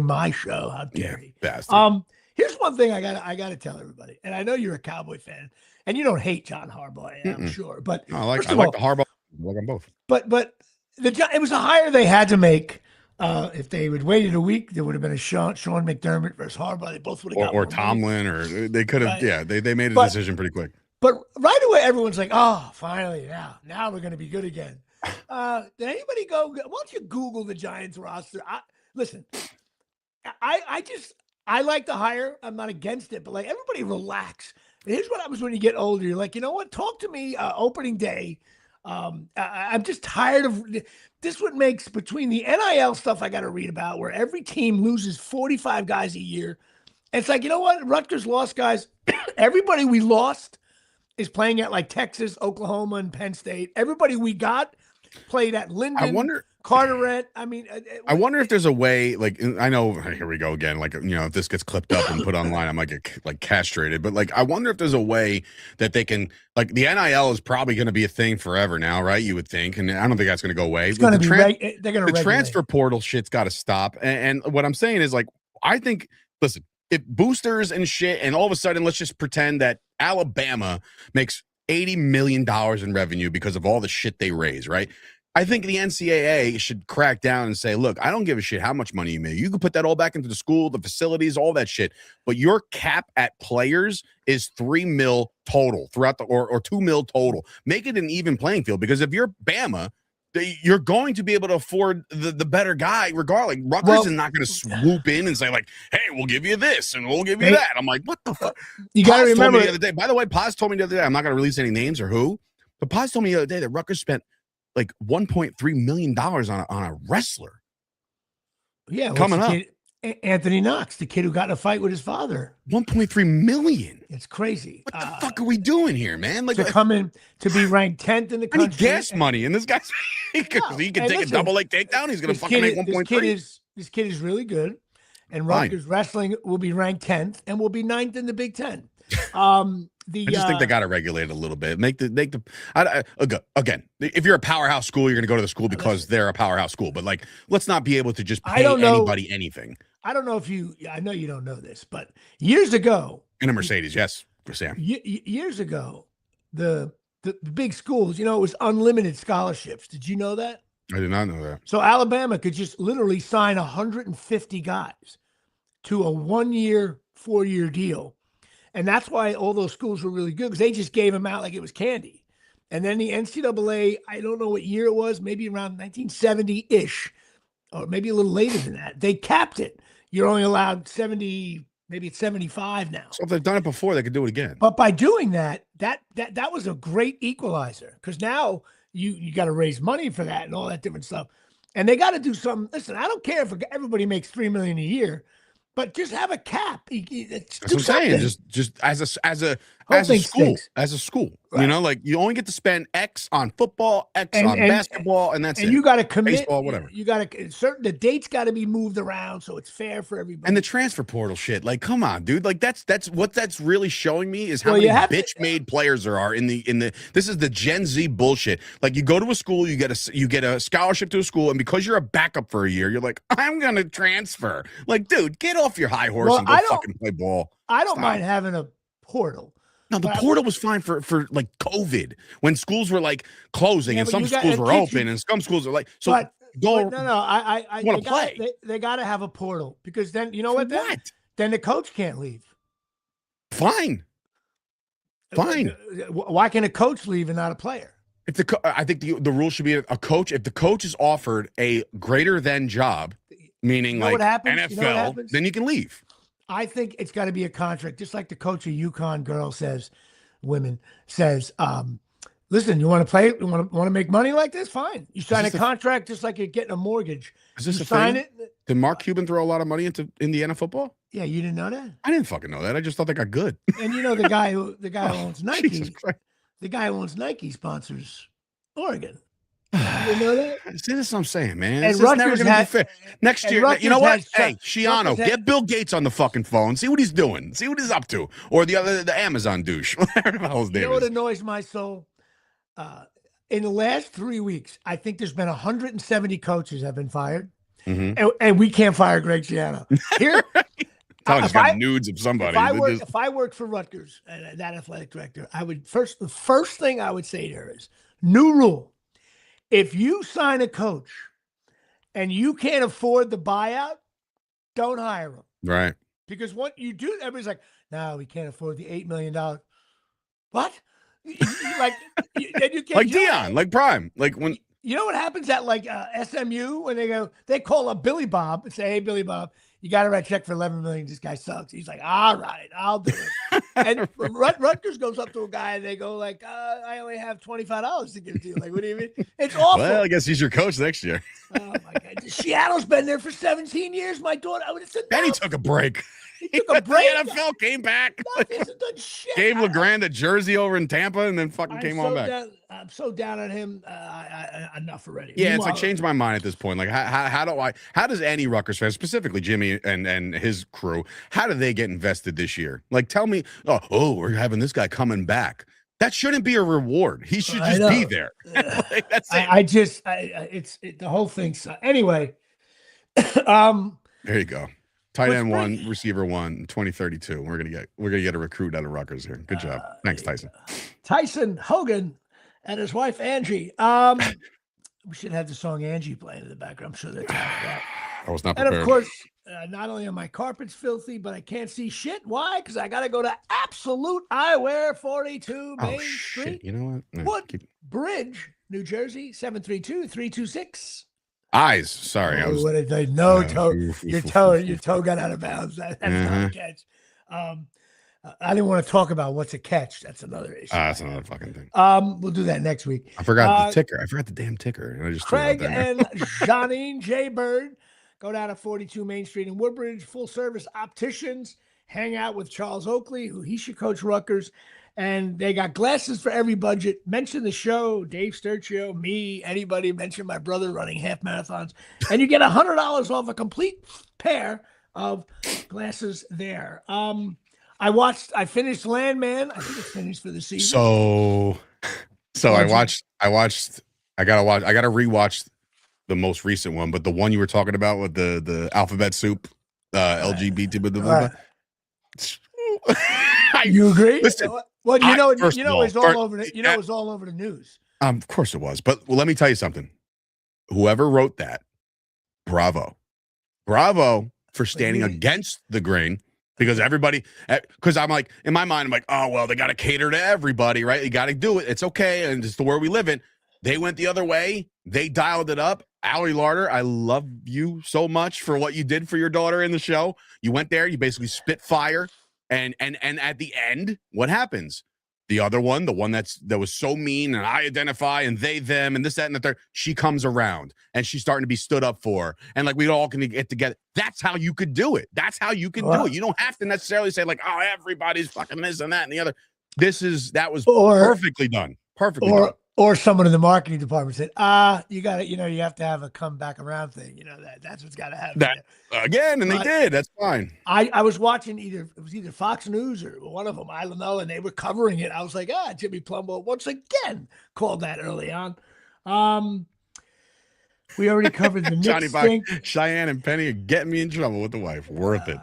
[SPEAKER 2] my show. How dare he?
[SPEAKER 1] Bastard.
[SPEAKER 2] Here's one thing I gotta tell everybody, and I know you're a Cowboy fan, and you don't hate John Harbaugh, I'm sure. But
[SPEAKER 1] no, I like the Harbaugh. I like them both.
[SPEAKER 2] But it was a hire they had to make. If they had waited a week, there would have been a Sean McDermott versus Harbaugh. They both would have got
[SPEAKER 1] or Tomlin, or they could have. Right. Yeah, they made a decision pretty quick.
[SPEAKER 2] But right away, everyone's like, "Oh, finally, now we're going to be good again." Did anybody go? Why don't you Google the Giants roster? Listen, I like the hire. I'm not against it, but like everybody, relax. Here's what happens when you get older. You're like, you know what? Talk to me opening day. I'm just tired of this. What makes between the NIL stuff I got to read about, where every team loses 45 guys a year. And it's like, you know what? Rutgers lost guys. Everybody we lost is playing at like Texas, Oklahoma, and Penn State. Everybody we got played at Linden, Carteret. I mean,
[SPEAKER 1] I wonder if there's a way, like, I know, here we go again, like, if this gets clipped up and put online, I might get like castrated, but like, I wonder if there's a way that they can, like, the NIL is probably going to be a thing forever now, right? You would think, and I don't think that's going to go away.
[SPEAKER 2] It's going to be, they're going to
[SPEAKER 1] the transfer portal shit's got to stop. And what I'm saying is, like, I think, listen, if boosters and shit, and all of a sudden, let's just pretend that Alabama makes $80 million in revenue because of all the shit they raise, right? I think the NCAA should crack down and say, look, I don't give a shit how much money you make. You can put that all back into the school, the facilities, all that shit. But your cap at players is $3 million total throughout or $2 million total. Make it an even playing field, because if you're Bama, you're going to be able to afford the better guy regardless. Rutgers is not going to swoop in and say, like, hey, we'll give you this and we'll give you that. I'm like, what the fuck?
[SPEAKER 2] You got to remember
[SPEAKER 1] the other day. By the way, Paz told me the other day, I'm not going to release any names or who, but Paz told me the other day that Rutgers spent like $1.3 million on a wrestler.
[SPEAKER 2] Yeah,
[SPEAKER 1] coming up.
[SPEAKER 2] Anthony Knox, the kid who got in a fight with his father.
[SPEAKER 1] $1.3 million.
[SPEAKER 2] It's crazy.
[SPEAKER 1] What the fuck are we doing here, man? Like,
[SPEAKER 2] to come in to be ranked 10th in the country.
[SPEAKER 1] I need gas money, and this guy's he can take a double leg takedown. He's going to fucking make 1.3.
[SPEAKER 2] This kid is really good, and Rutgers wrestling will be ranked 10th and will be 9th in the Big Ten.
[SPEAKER 1] I just think they got to regulate it a little bit. Again, if you're a powerhouse school, you're going to go to the school because they're a powerhouse school. But like, let's not be able to just pay anybody anything.
[SPEAKER 2] I don't know if I know you don't know this, but years ago,
[SPEAKER 1] in a Mercedes, yes, for Sam.
[SPEAKER 2] Years ago, the big schools, it was unlimited scholarships. Did you know that?
[SPEAKER 1] I did not know that.
[SPEAKER 2] So Alabama could just literally sign 150 guys to a 1-year, 4-year deal. And that's why all those schools were really good, because they just gave them out like it was candy. And then the NCAA, I don't know what year it was, maybe around 1970-ish, or maybe a little later than that. They capped it. You're only allowed 70, maybe it's 75 now.
[SPEAKER 1] So if they've done it before, they could do it again.
[SPEAKER 2] But by doing that was a great equalizer, because now you got to raise money for that and all that different stuff. And they got to do something. Listen, I don't care if everybody makes $3 million a year, but just have a cap.
[SPEAKER 1] That's what I'm saying. Just as a school, right. Like you only get to spend X on football, X on basketball, and that's it.
[SPEAKER 2] And you got to commit.
[SPEAKER 1] Baseball, whatever.
[SPEAKER 2] You got to the dates got to be moved around so it's fair for everybody.
[SPEAKER 1] And the transfer portal shit, like, come on, dude. Like that's what that's really showing me is how many bitch-made players there are in the. This is the Gen Z bullshit. Like you go to a school, you get a scholarship to a school, and because you're a backup for a year, you're like, I'm gonna transfer. Like, dude, get off your high horse and go fucking play ball.
[SPEAKER 2] I don't mind having a portal.
[SPEAKER 1] No, the portal was fine for like COVID when schools were like closing and some schools were open and some schools are like, so I want to play.
[SPEAKER 2] They got to have a portal, because then, you know what? Then the coach can't leave.
[SPEAKER 1] Fine.
[SPEAKER 2] Why can a coach leave and not a player?
[SPEAKER 1] I think the rule should be a coach. If the coach is offered a greater than job, meaning like NFL, then you can leave.
[SPEAKER 2] I think it's got to be a contract, just like the coach of UConn girl says, listen, you want to play? You want to make money like this? Fine. You sign a contract just like you're getting a mortgage.
[SPEAKER 1] Is this a sign thing? Did Mark Cuban throw a lot of money into Indiana football?
[SPEAKER 2] Yeah, you didn't know that?
[SPEAKER 1] I didn't fucking know that. I just thought they got good.
[SPEAKER 2] And the guy who owns Nike, the guy who owns Nike sponsors Oregon. You know that?
[SPEAKER 1] See, this is what I'm saying, man.
[SPEAKER 2] And
[SPEAKER 1] it's never going to be fair. Next year, you know what? Hey, Shiano, get Bill Gates on the fucking phone. See what he's doing. See what he's up to. Or the Amazon douche. Whatever the hell's name is.
[SPEAKER 2] You know what annoys my soul? In the last 3 weeks, I think there's been 170 coaches have been fired. Mm-hmm. And we can't fire Greg Schiano. Here,
[SPEAKER 1] Tyler's got nudes of somebody.
[SPEAKER 2] If I worked for Rutgers, that athletic director, the first thing I would say to her is, new rule. If you sign a coach and you can't afford the buyout, don't hire him.
[SPEAKER 1] Right.
[SPEAKER 2] Because what you do, everybody's like, no, we can't afford the $8 million. What? Like, then you can't,
[SPEAKER 1] like Dion, like Prime, like when.
[SPEAKER 2] You know what happens at like SMU when they call up Billy Bob and say, "Hey, Billy Bob, you got to write a check for $11 million. This guy sucks." He's like, "All right, I'll do it." And Rutgers goes up to a guy and they go like, "I only have $25 to give to you." Like, what do you mean? It's awful.
[SPEAKER 1] Well, I guess he's your coach next year.
[SPEAKER 2] Oh my God, Seattle's been there for 17 years. My daughter, I would have said,
[SPEAKER 1] then he took a break.
[SPEAKER 2] He took a break.
[SPEAKER 1] The NFL came back.
[SPEAKER 2] He hasn't done shit.
[SPEAKER 1] Gave LeGrand a jersey over in Tampa and then fucking came on back.
[SPEAKER 2] I'm so down on him. Enough already.
[SPEAKER 1] Yeah, it's like changed my mind at this point. Like, how does any Rutgers fan, specifically Jimmy and his crew, how do they get invested this year? Like, tell me, oh, we're having this guy coming back. That shouldn't be a reward. He should just be there. Like, that's it.
[SPEAKER 2] The whole thing. Anyway,
[SPEAKER 1] there you go. Tight end one, receiver one, 2032. We're gonna get a recruit out of Rutgers here. Good job. Thanks, Tyson.
[SPEAKER 2] Tyson Hogan and his wife Angie. We should have the song Angie playing in the background. I'm sure they're tired of that.
[SPEAKER 1] I was not prepared.
[SPEAKER 2] And of course, not only are my carpets filthy, but I can't see shit. Why? Because I got to go to Absolute Eyewear, 42 Main Street.
[SPEAKER 1] You know what?
[SPEAKER 2] Woodbridge, New Jersey, 732-326.
[SPEAKER 1] Eyes. Sorry, I was.
[SPEAKER 2] What did they? No toe. Your toe got out of bounds. That's not a catch. I didn't want to talk about what's a catch. That's another issue.
[SPEAKER 1] That's another fucking thing.
[SPEAKER 2] We'll do that next week.
[SPEAKER 1] I forgot the ticker. I forgot the damn ticker. And I just
[SPEAKER 2] Craig and Janine J. Bird go down to 42 Main Street in Woodbridge. Full service opticians. Hang out with Charles Oakley, who he should coach Rutgers. And they got glasses for every budget. Mention the show, Dave Sturcio, me, anybody. Mention my brother running half marathons. And you get $100 off a complete pair of glasses there. I finished Landman. I think it's finished for the season.
[SPEAKER 1] So I gotta rewatch the most recent one, but the one you were talking about with the alphabet soup, LGBT, blah, blah, blah.
[SPEAKER 2] You agree?
[SPEAKER 1] Listen,
[SPEAKER 2] well, it's all over the news.
[SPEAKER 1] Of course it was. But let me tell you something. Whoever wrote that, bravo for standing against the grain. Because I'm like, in my mind, I'm like, oh, well, they got to cater to everybody, right? You got to do it. It's okay. And it's the world we live in. They went the other way. They dialed it up. Allie Larder, I love you so much for what you did for your daughter in the show. You went there. You basically spit fire. And at the end, what happens? The other one, the one that was so mean and I identify and they, them, and this, that, and the third, she comes around and she's starting to be stood up for. And like, we all can get together. That's how you could do it. That's how you can do it. You don't have to necessarily say like, oh, everybody's fucking this and that and the other. That was perfectly done. Perfectly done.
[SPEAKER 2] Or someone in the marketing department said, you got to, you have to have a come back around thing. That's what's got to happen.
[SPEAKER 1] That again, and they did. That's fine.
[SPEAKER 2] I was watching either Fox News or one of them, I don't know, and they were covering it. I was like, Jimmy Palumbo once again called that early on. We already covered the
[SPEAKER 1] Johnny Bach, Cheyenne and Penny are getting me in trouble with the wife. Worth it.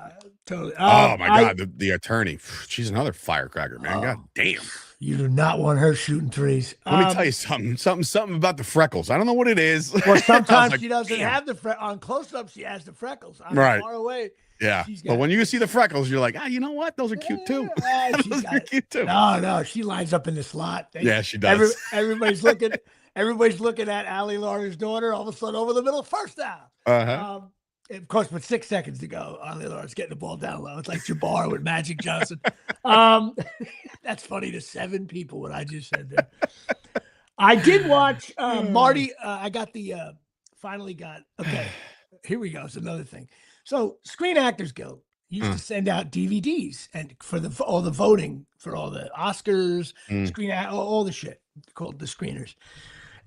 [SPEAKER 2] Totally.
[SPEAKER 1] Oh my God, the attorney. She's another firecracker, man. God damn.
[SPEAKER 2] You do not want her shooting threes.
[SPEAKER 1] Let me tell you something about the freckles. I don't know what it is.
[SPEAKER 2] Well, sometimes she doesn't have the freckles. On close-up, she has the freckles.
[SPEAKER 1] Right.
[SPEAKER 2] Far away.
[SPEAKER 1] Yeah. But when you see the freckles, you're like, you know what? Those are cute too. Those are cute too.
[SPEAKER 2] No, she lines up in the slot.
[SPEAKER 1] Yeah, she does.
[SPEAKER 2] Everybody's looking. Everybody's looking at Allie Larder's daughter. All of a sudden, over the middle, first down. Of course, with 6 seconds to go, Allie Larder's getting the ball down low. It's like Jabbar with Magic Johnson. That's funny to 7 people, what I just said there. I did watch Marty. I got okay, here we go. It's another thing. So Screen Actors Guild used to send out DVDs and for all the voting for all the Oscars, all the shit called the screeners.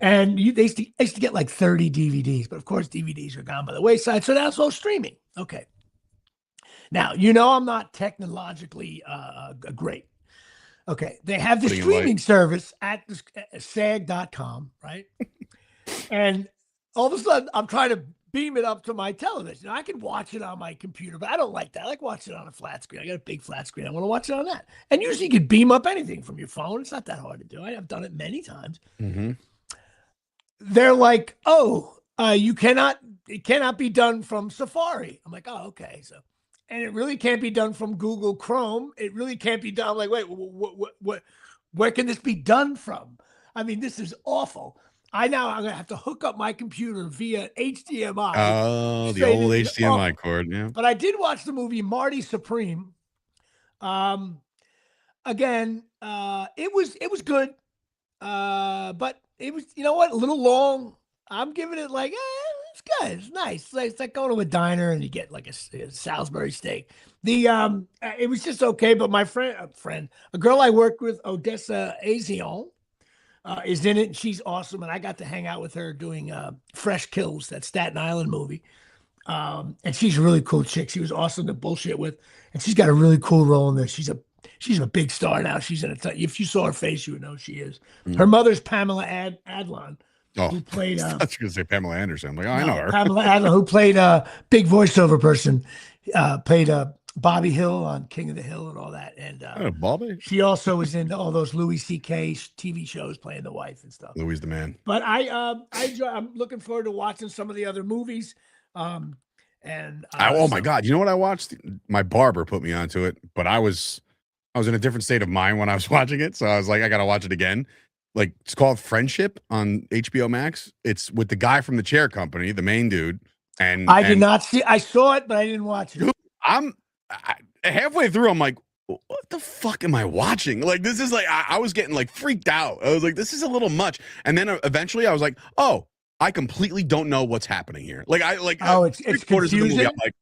[SPEAKER 2] And they used to get like 30 DVDs, but of course DVDs are gone by the wayside. So that's all streaming. Okay. Now, I'm not technologically great. Okay. They have the streaming service at sag.com, right? And all of a sudden I'm trying to beam it up to my television. I can watch it on my computer, but I don't like that. I like watching it on a flat screen. I got a big flat screen. I want to watch it on that. And usually you can beam up anything from your phone. It's not that hard to do. I have done it many times.
[SPEAKER 1] Mm-hmm.
[SPEAKER 2] They're like, it cannot be done from Safari. I'm like, oh, okay. So, and it really can't be done from Google Chrome. It really can't be done. I'm like, wait, what? Where can this be done from? I mean, this is awful. I'm going to have to hook up my computer via HDMI.
[SPEAKER 1] Oh, the old HDMI cord. Yeah.
[SPEAKER 2] But I did watch the movie Marty Supreme. Again, it was good. But it was, you know what, a little long. I'm giving it like, it's good. It's nice. It's like going to a diner and you get like a Salisbury steak. It was just okay. But my a girl I worked with, Odessa Azion, is in it, and she's awesome. And I got to hang out with her doing Fresh Kills, that Staten Island movie. And she's a really cool chick. She was awesome to bullshit with, and she's got a really cool role in this. She's a big star now. She's in a if you saw her face, you would know she is. Her mother's Pamela Adlon, who played.
[SPEAKER 1] I was going to say Pamela Anderson. I'm like, I know her.
[SPEAKER 2] Pamela Adlon, who played a big voiceover person, played Bobby Hill on King of the Hill and all that. And
[SPEAKER 1] Bobby.
[SPEAKER 2] She also was in all those Louis C.K. TV shows, playing the wife and stuff.
[SPEAKER 1] Louis the man.
[SPEAKER 2] But I enjoy. I'm looking forward to watching some of the other movies. Oh
[SPEAKER 1] my God! You know what I watched? My barber put me onto it, but I was in a different state of mind when I was watching it, so I was like, I gotta watch it again. Like, it's called Friendship on HBO Max. It's with the guy from the Chair Company, the main dude. And
[SPEAKER 2] did not see. I saw it, but I didn't watch it.
[SPEAKER 1] Halfway through, I'm like, what the fuck am I watching? Like, this is like, I was getting like freaked out. I was like, this is a little much. And then eventually, I was like, oh, I completely don't know what's happening here. Like,
[SPEAKER 2] it's
[SPEAKER 1] quarters of the movie,
[SPEAKER 2] confusing.
[SPEAKER 1] I'm like,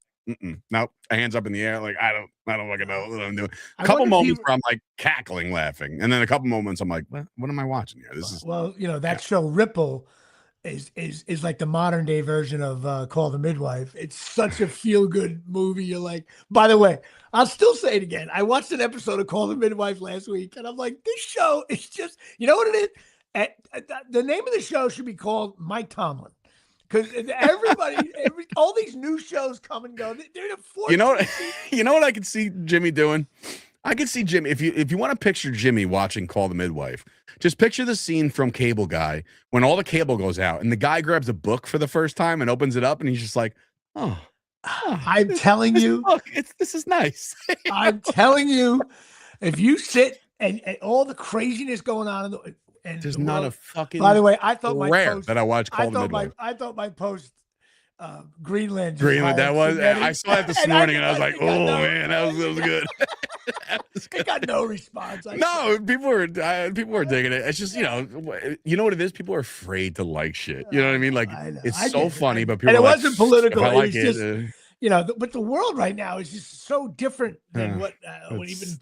[SPEAKER 1] no, hands up in the air. Like, I don't fucking know what I'm doing. A couple moments where I'm like cackling, laughing, and then a couple moments I'm like, what am I watching here? This is
[SPEAKER 2] that show Ripple is like the modern day version of Call the Midwife. It's such a feel good movie. You're like, by the way, I'll still say it again. I watched an episode of Call the Midwife last week, and I'm like, this show is just, you know what it is? The name of the show should be called Mike Tomlin, because everybody, all these new shows come and go. They're the
[SPEAKER 1] you know what I could see Jimmy doing? I could see Jimmy, if you want to picture Jimmy watching Call the Midwife, just picture the scene from Cable Guy when all the cable goes out and the guy grabs a book for the first time and opens it up and he's just like,
[SPEAKER 2] I'm telling you,
[SPEAKER 1] this is nice.
[SPEAKER 2] I'm telling you, if you sit and all the craziness going on and
[SPEAKER 1] there's not a fucking.
[SPEAKER 2] By the way, I thought my
[SPEAKER 1] rare
[SPEAKER 2] post
[SPEAKER 1] that I watched Call the Midwife.
[SPEAKER 2] I thought my post Greenland.
[SPEAKER 1] That was. I saw it this morning, and I was like, "Oh man, that was good."
[SPEAKER 2] It got no response.
[SPEAKER 1] People were digging it. It's just you know what it is. People are afraid to like shit. You know what I mean? Like it's so funny, but people.
[SPEAKER 2] And it wasn't political.
[SPEAKER 1] It was
[SPEAKER 2] just. But the world right now is just so different than what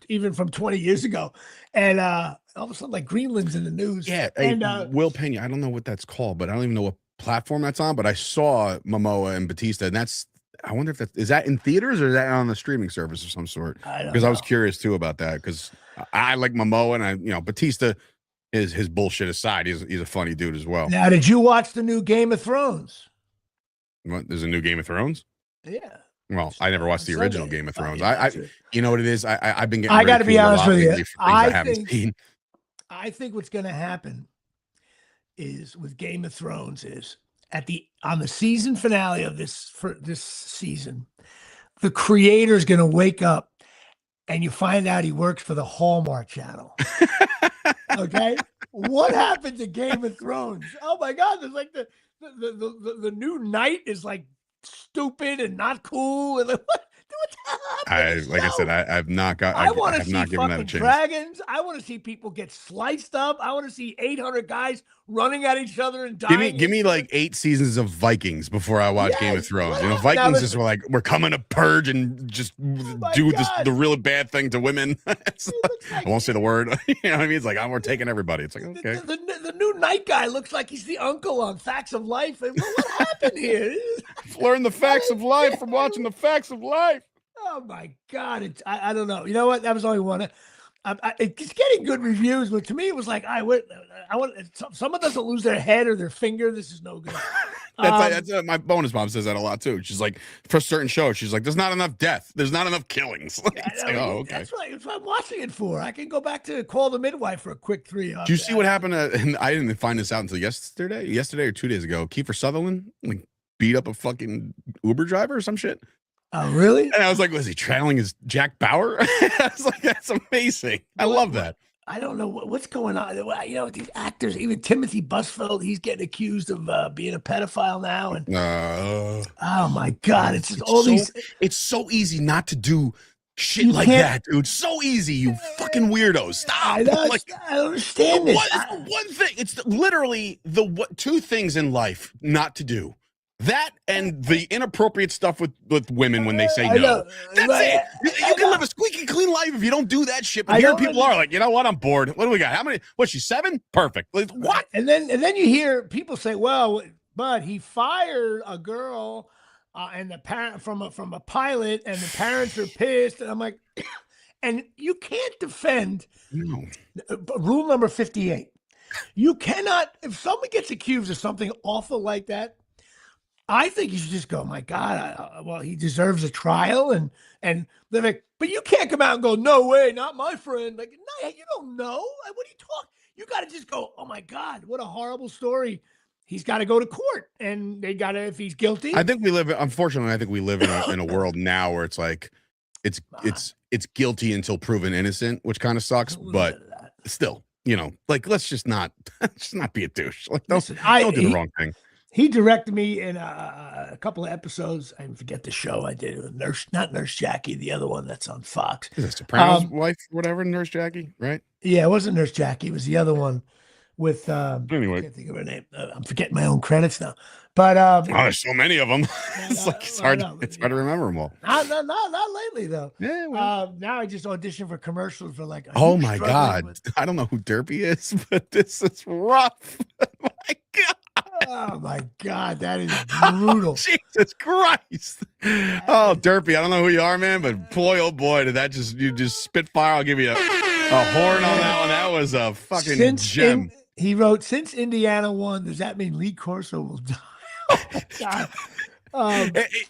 [SPEAKER 2] even from 20 years ago. And all of a sudden, like Greenland's in the news.
[SPEAKER 1] Yeah. And Will Pena, I don't know what that's called, but I don't even know what platform that's on. But I saw Momoa and Batista, and I wonder if is that in theaters or is that on the streaming service of some sort? Because I was curious too about that, because I like Momoa, and Batista, his bullshit aside, he's a funny dude as well.
[SPEAKER 2] Now, did you watch the new Game of Thrones?
[SPEAKER 1] What? There's a new Game of Thrones?
[SPEAKER 2] Yeah.
[SPEAKER 1] Well, I never watched the original Game of Thrones. You know what it is? I've been getting.
[SPEAKER 2] I got to be honest with you. I think what's going to happen is with Game of Thrones is on the season finale of this season, the creator is going to wake up and you find out he works for the Hallmark Channel. Okay, what happened to Game of Thrones? Oh my God! There's like the new night is like stupid and not cool, and
[SPEAKER 1] I said, I've not given that a chance.
[SPEAKER 2] Dragons. I want to see people get sliced up. I want to see 800 guys running at each other and dying.
[SPEAKER 1] Give me like 8 seasons of Vikings before I watch Game of Thrones. Vikings just were like, we're coming to purge and just do the really bad thing to women. I won't say the word. You know what I mean? It's like, we're taking everybody. It's like, okay.
[SPEAKER 2] The new night guy looks like he's the uncle on Facts of Life. And what happened here?
[SPEAKER 1] Learn the facts of life from watching the Facts of Life.
[SPEAKER 2] Oh my God! I don't know. You know what? That was only one. It's getting good reviews, but to me, it was like I want. Someone doesn't lose their head or their finger. This is no good.
[SPEAKER 1] That's my bonus mom says that a lot too. She's like, for certain shows, she's like, "There's not enough death. There's not enough killings." Okay.
[SPEAKER 2] That's what I'm watching it for. I can go back to Call the Midwife for a quick 3.
[SPEAKER 1] Do you see what happened? And I didn't find this out until yesterday or 2 days ago. Kiefer Sutherland beat up a fucking Uber driver or some shit.
[SPEAKER 2] Oh, really?
[SPEAKER 1] And I was like, was he channeling his Jack Bauer? I was like, that's amazing. I love that.
[SPEAKER 2] I don't know what's going on. You know, these actors, even Timothy Busfield, he's getting accused of being a pedophile now. And oh my God, it's just all these.
[SPEAKER 1] It's so easy not to do shit like that, dude. So easy, you fucking weirdos. Stop.
[SPEAKER 2] I don't understand this.
[SPEAKER 1] It's the one thing. It's literally the two things in life not to do. That and the inappropriate stuff with women when they say no. That's it. You can live a squeaky clean life if you don't do that shit. But here people are like, you know what? I'm bored. What do we got? How many? What's she, 7? Perfect. Like, what?
[SPEAKER 2] And then you hear people say, well, but he fired a girl and the parent from a pilot, and the parents are pissed. And I'm like, and you can't defend rule number 58. You cannot, if someone gets accused of something awful like that, I think you should just go, my God, well, he deserves a trial. And they're like, but you can't come out and go, no way, not my friend. Like, no, you don't know. What are you talking? You got to just go, oh my God, what a horrible story. He's got to go to court, and they got to, if he's guilty.
[SPEAKER 1] Unfortunately, I think we live in a world now where it's like, it's guilty until proven innocent, which kind of sucks, but still, you know, like, let's just not be a douche. Like, don't do the wrong thing.
[SPEAKER 2] He directed me in a couple of episodes. I forget the show I did. Not Nurse Jackie, the other one that's on Fox.
[SPEAKER 1] Is it Sopranos wife, whatever, Nurse Jackie, right?
[SPEAKER 2] Yeah, it wasn't Nurse Jackie. It was the other one with,
[SPEAKER 1] anyway.
[SPEAKER 2] I can't think of her name. I'm forgetting my own credits now. But
[SPEAKER 1] there's so many of them. It's hard to remember them all.
[SPEAKER 2] Not lately, though.
[SPEAKER 1] Yeah, well.
[SPEAKER 2] Now I just audition for commercials for like.
[SPEAKER 1] Oh my God. I don't know who Derpy is, but this is rough. Oh my God.
[SPEAKER 2] Oh my God, that is brutal.
[SPEAKER 1] Jesus Christ. Oh, Derpy, I don't know who you are, man, but boy, oh boy, you just spit fire. I'll give you a horn on that one. That was a fucking gem.
[SPEAKER 2] He wrote, since Indiana won, does that mean Lee Corso will die? Oh my God.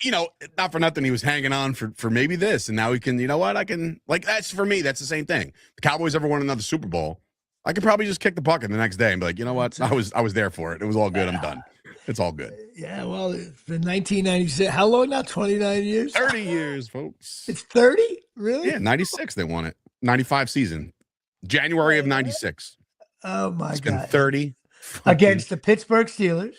[SPEAKER 1] You know, not for nothing, he was hanging on for maybe this, and now he can, you know what, I can, like, that's for me, that's the same thing. The Cowboys ever won another Super Bowl, I could probably just kick the bucket the next day and be like, you know what? I was there for it. It was all good. I'm done. It's all good.
[SPEAKER 2] Yeah, well, it's been 1996. How long now? 29 years?
[SPEAKER 1] 30 years, folks.
[SPEAKER 2] It's 30? Really?
[SPEAKER 1] Yeah, 96 they won it. 95 season. January of 96.
[SPEAKER 2] Oh, my God.
[SPEAKER 1] It's been 30.
[SPEAKER 2] Against the Pittsburgh Steelers.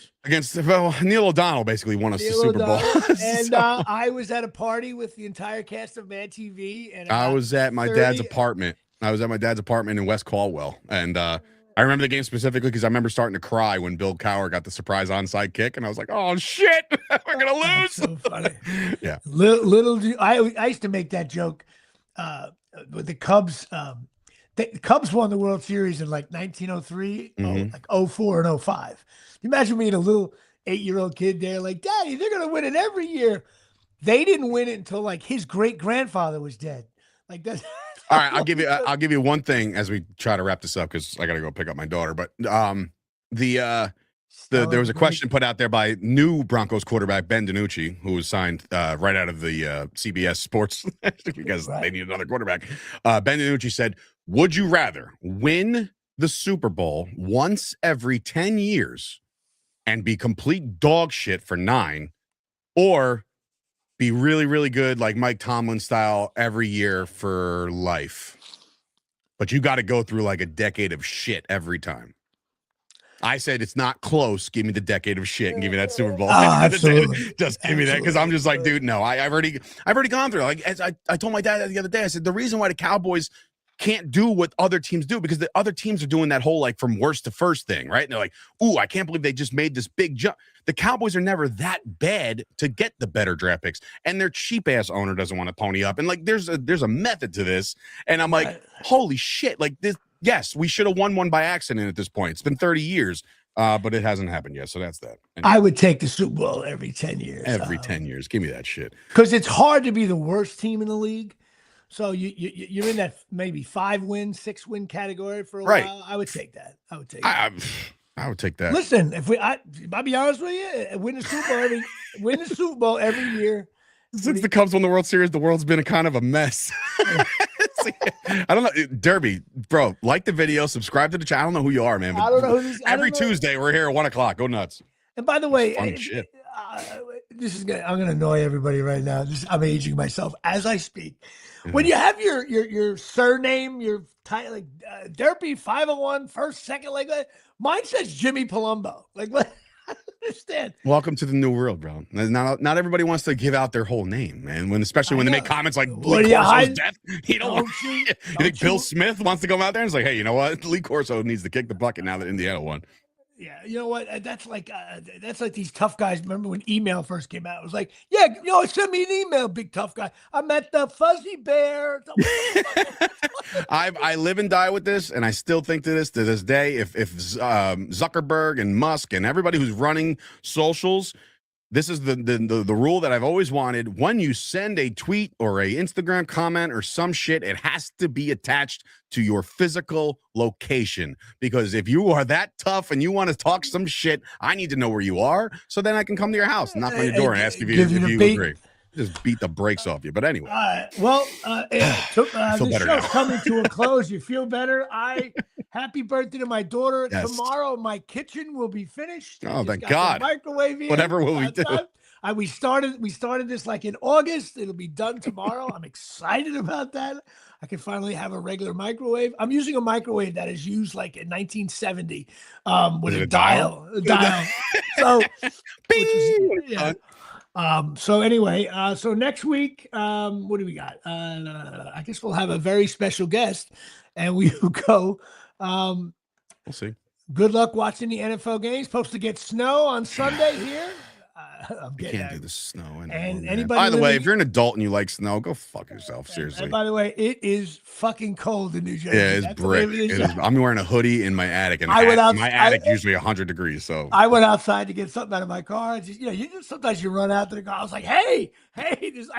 [SPEAKER 1] Neil O'Donnell basically won us the Super Bowl.
[SPEAKER 2] And I was at a party with the entire cast of Mad TV. And
[SPEAKER 1] I was at my dad's apartment. I was at my dad's apartment in West Caldwell, and I remember the game specifically because I remember starting to cry when Bill Cowher got the surprise onside kick, and I was like, "Oh shit, we're gonna lose!"
[SPEAKER 2] So funny.
[SPEAKER 1] Yeah.
[SPEAKER 2] I used to make that joke with the Cubs. The Cubs won the World Series in like 1903, like 04 and 05. You imagine being a little 8-year-old kid there, like, Daddy, they're gonna win it every year. They didn't win it until like his great grandfather was dead. Like that's.
[SPEAKER 1] All right, I'll give you one thing as we try to wrap this up because I got to go pick up my daughter. But there was a question put out there by new Broncos quarterback Ben DiNucci, who was signed right out of the CBS Sports because they need another quarterback. Ben DiNucci said, "Would you rather win the Super Bowl once every 10 years and be complete dog shit for 9, or be really, really good, like Mike Tomlin style, every year for life? But you got to go through like a decade of shit every time." I said, it's not close. Give me the decade of shit and give me that Super Bowl.
[SPEAKER 2] Absolutely.
[SPEAKER 1] Just give me that, because I'm just like, dude, no. I've already gone through. Like, as I told my dad the other day, I said, the reason why the Cowboys can't do what other teams do, because the other teams are doing that whole like from worst to first thing, right? And they're like, ooh, I can't believe they just made this big jump. The Cowboys are never that bad to get the better draft picks, and their cheap ass owner doesn't want to pony up. And like, there's a method to this, and I'm like, holy shit! Like this, yes, we should have won one by accident at this point. It's been 30 years, but it hasn't happened yet. So that's that. Anyway,
[SPEAKER 2] I would take the Super Bowl every 10 years.
[SPEAKER 1] Every 10 years, give me that shit.
[SPEAKER 2] Because it's hard to be the worst team in the league. So you're in that maybe 5-win, 6-win category for a while. I would take that. I would take that. Listen, I'll be honest with you, win the Super Bowl every year.
[SPEAKER 1] Since the Cubs won the World Series, the world's been a kind of a mess. I don't know, Derby, bro. Like the video, subscribe to the channel. I don't know who you are, man. But
[SPEAKER 2] I don't know who these.
[SPEAKER 1] Every Tuesday, we're here at 1 o'clock. Go nuts.
[SPEAKER 2] And by the way,
[SPEAKER 1] shit.
[SPEAKER 2] I'm gonna annoy everybody right now. I'm aging myself as I speak. When you have your surname, your title, like Derpy 501, first, second, like that. Mine says Jimmy Palumbo. Like, what? I don't understand.
[SPEAKER 1] Welcome to the new world, bro. Not everybody wants to give out their whole name, man. Especially when they make comments like Lee Corso's death. You don't you think Bill Smith wants to come out there and say, hey, you know what? Lee Corso needs to kick the bucket now that Indiana won.
[SPEAKER 2] Yeah, you know what? That's like these tough guys. Remember when email first came out? It was like, yeah, send me an email, big tough guy. I met the fuzzy bear.
[SPEAKER 1] I live and die with this, and I still think to this day, if Zuckerberg and Musk and everybody who's running socials, this is the rule that I've always wanted. When you send a tweet or a Instagram comment or some shit, it has to be attached to your physical location. Because if you are that tough and you want to talk some shit, I need to know where you are so then I can come to your house, knock on your door, and ask if you agree. Just beat the brakes off you. But anyway.
[SPEAKER 2] This show's coming to a close. You feel better? Happy birthday to my daughter. Yes. Tomorrow, my kitchen will be finished.
[SPEAKER 1] Oh, thank God.
[SPEAKER 2] Microwave in.
[SPEAKER 1] Whatever will we do?
[SPEAKER 2] We started this like in August. It'll be done tomorrow. I'm excited about that. I can finally have a regular microwave. I'm using a microwave that is used like in 1970 with a dial. So, so anyway, so next week, what do we got? I guess we'll have a very special guest, and we will go.
[SPEAKER 1] We'll see.
[SPEAKER 2] Good luck watching the NFL games. Supposed to get snow on Sunday here.
[SPEAKER 1] You can't do the snow anymore.
[SPEAKER 2] And anybody,
[SPEAKER 1] by the way, if you're an adult and you like snow, go fuck yourself. Seriously.
[SPEAKER 2] And by the way, it is fucking cold in New Jersey.
[SPEAKER 1] Yeah, it's brick. I'm wearing a hoodie in my attic, and my attic usually 100 degrees. So
[SPEAKER 2] I went outside to get something out of my car. Sometimes you run out to the car. I was like, hey, if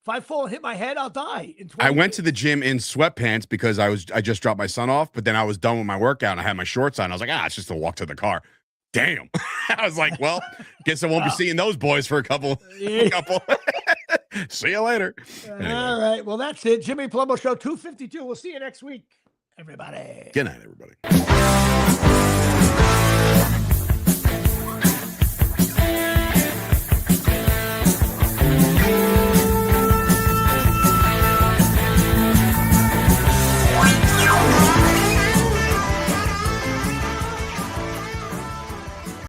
[SPEAKER 2] I fall and hit my head, I'll die.
[SPEAKER 1] I went to the gym in sweatpants because I just dropped my son off, but then I was done with my workout and I had my shorts on. I was like, it's just a walk to the car. Damn. I was like, well, guess I won't be seeing those boys for a couple. See you later.
[SPEAKER 2] Anyway. All right. Well, that's it. Jimmy Palumbo Show 252. We'll see you next week, everybody.
[SPEAKER 1] Good night, everybody.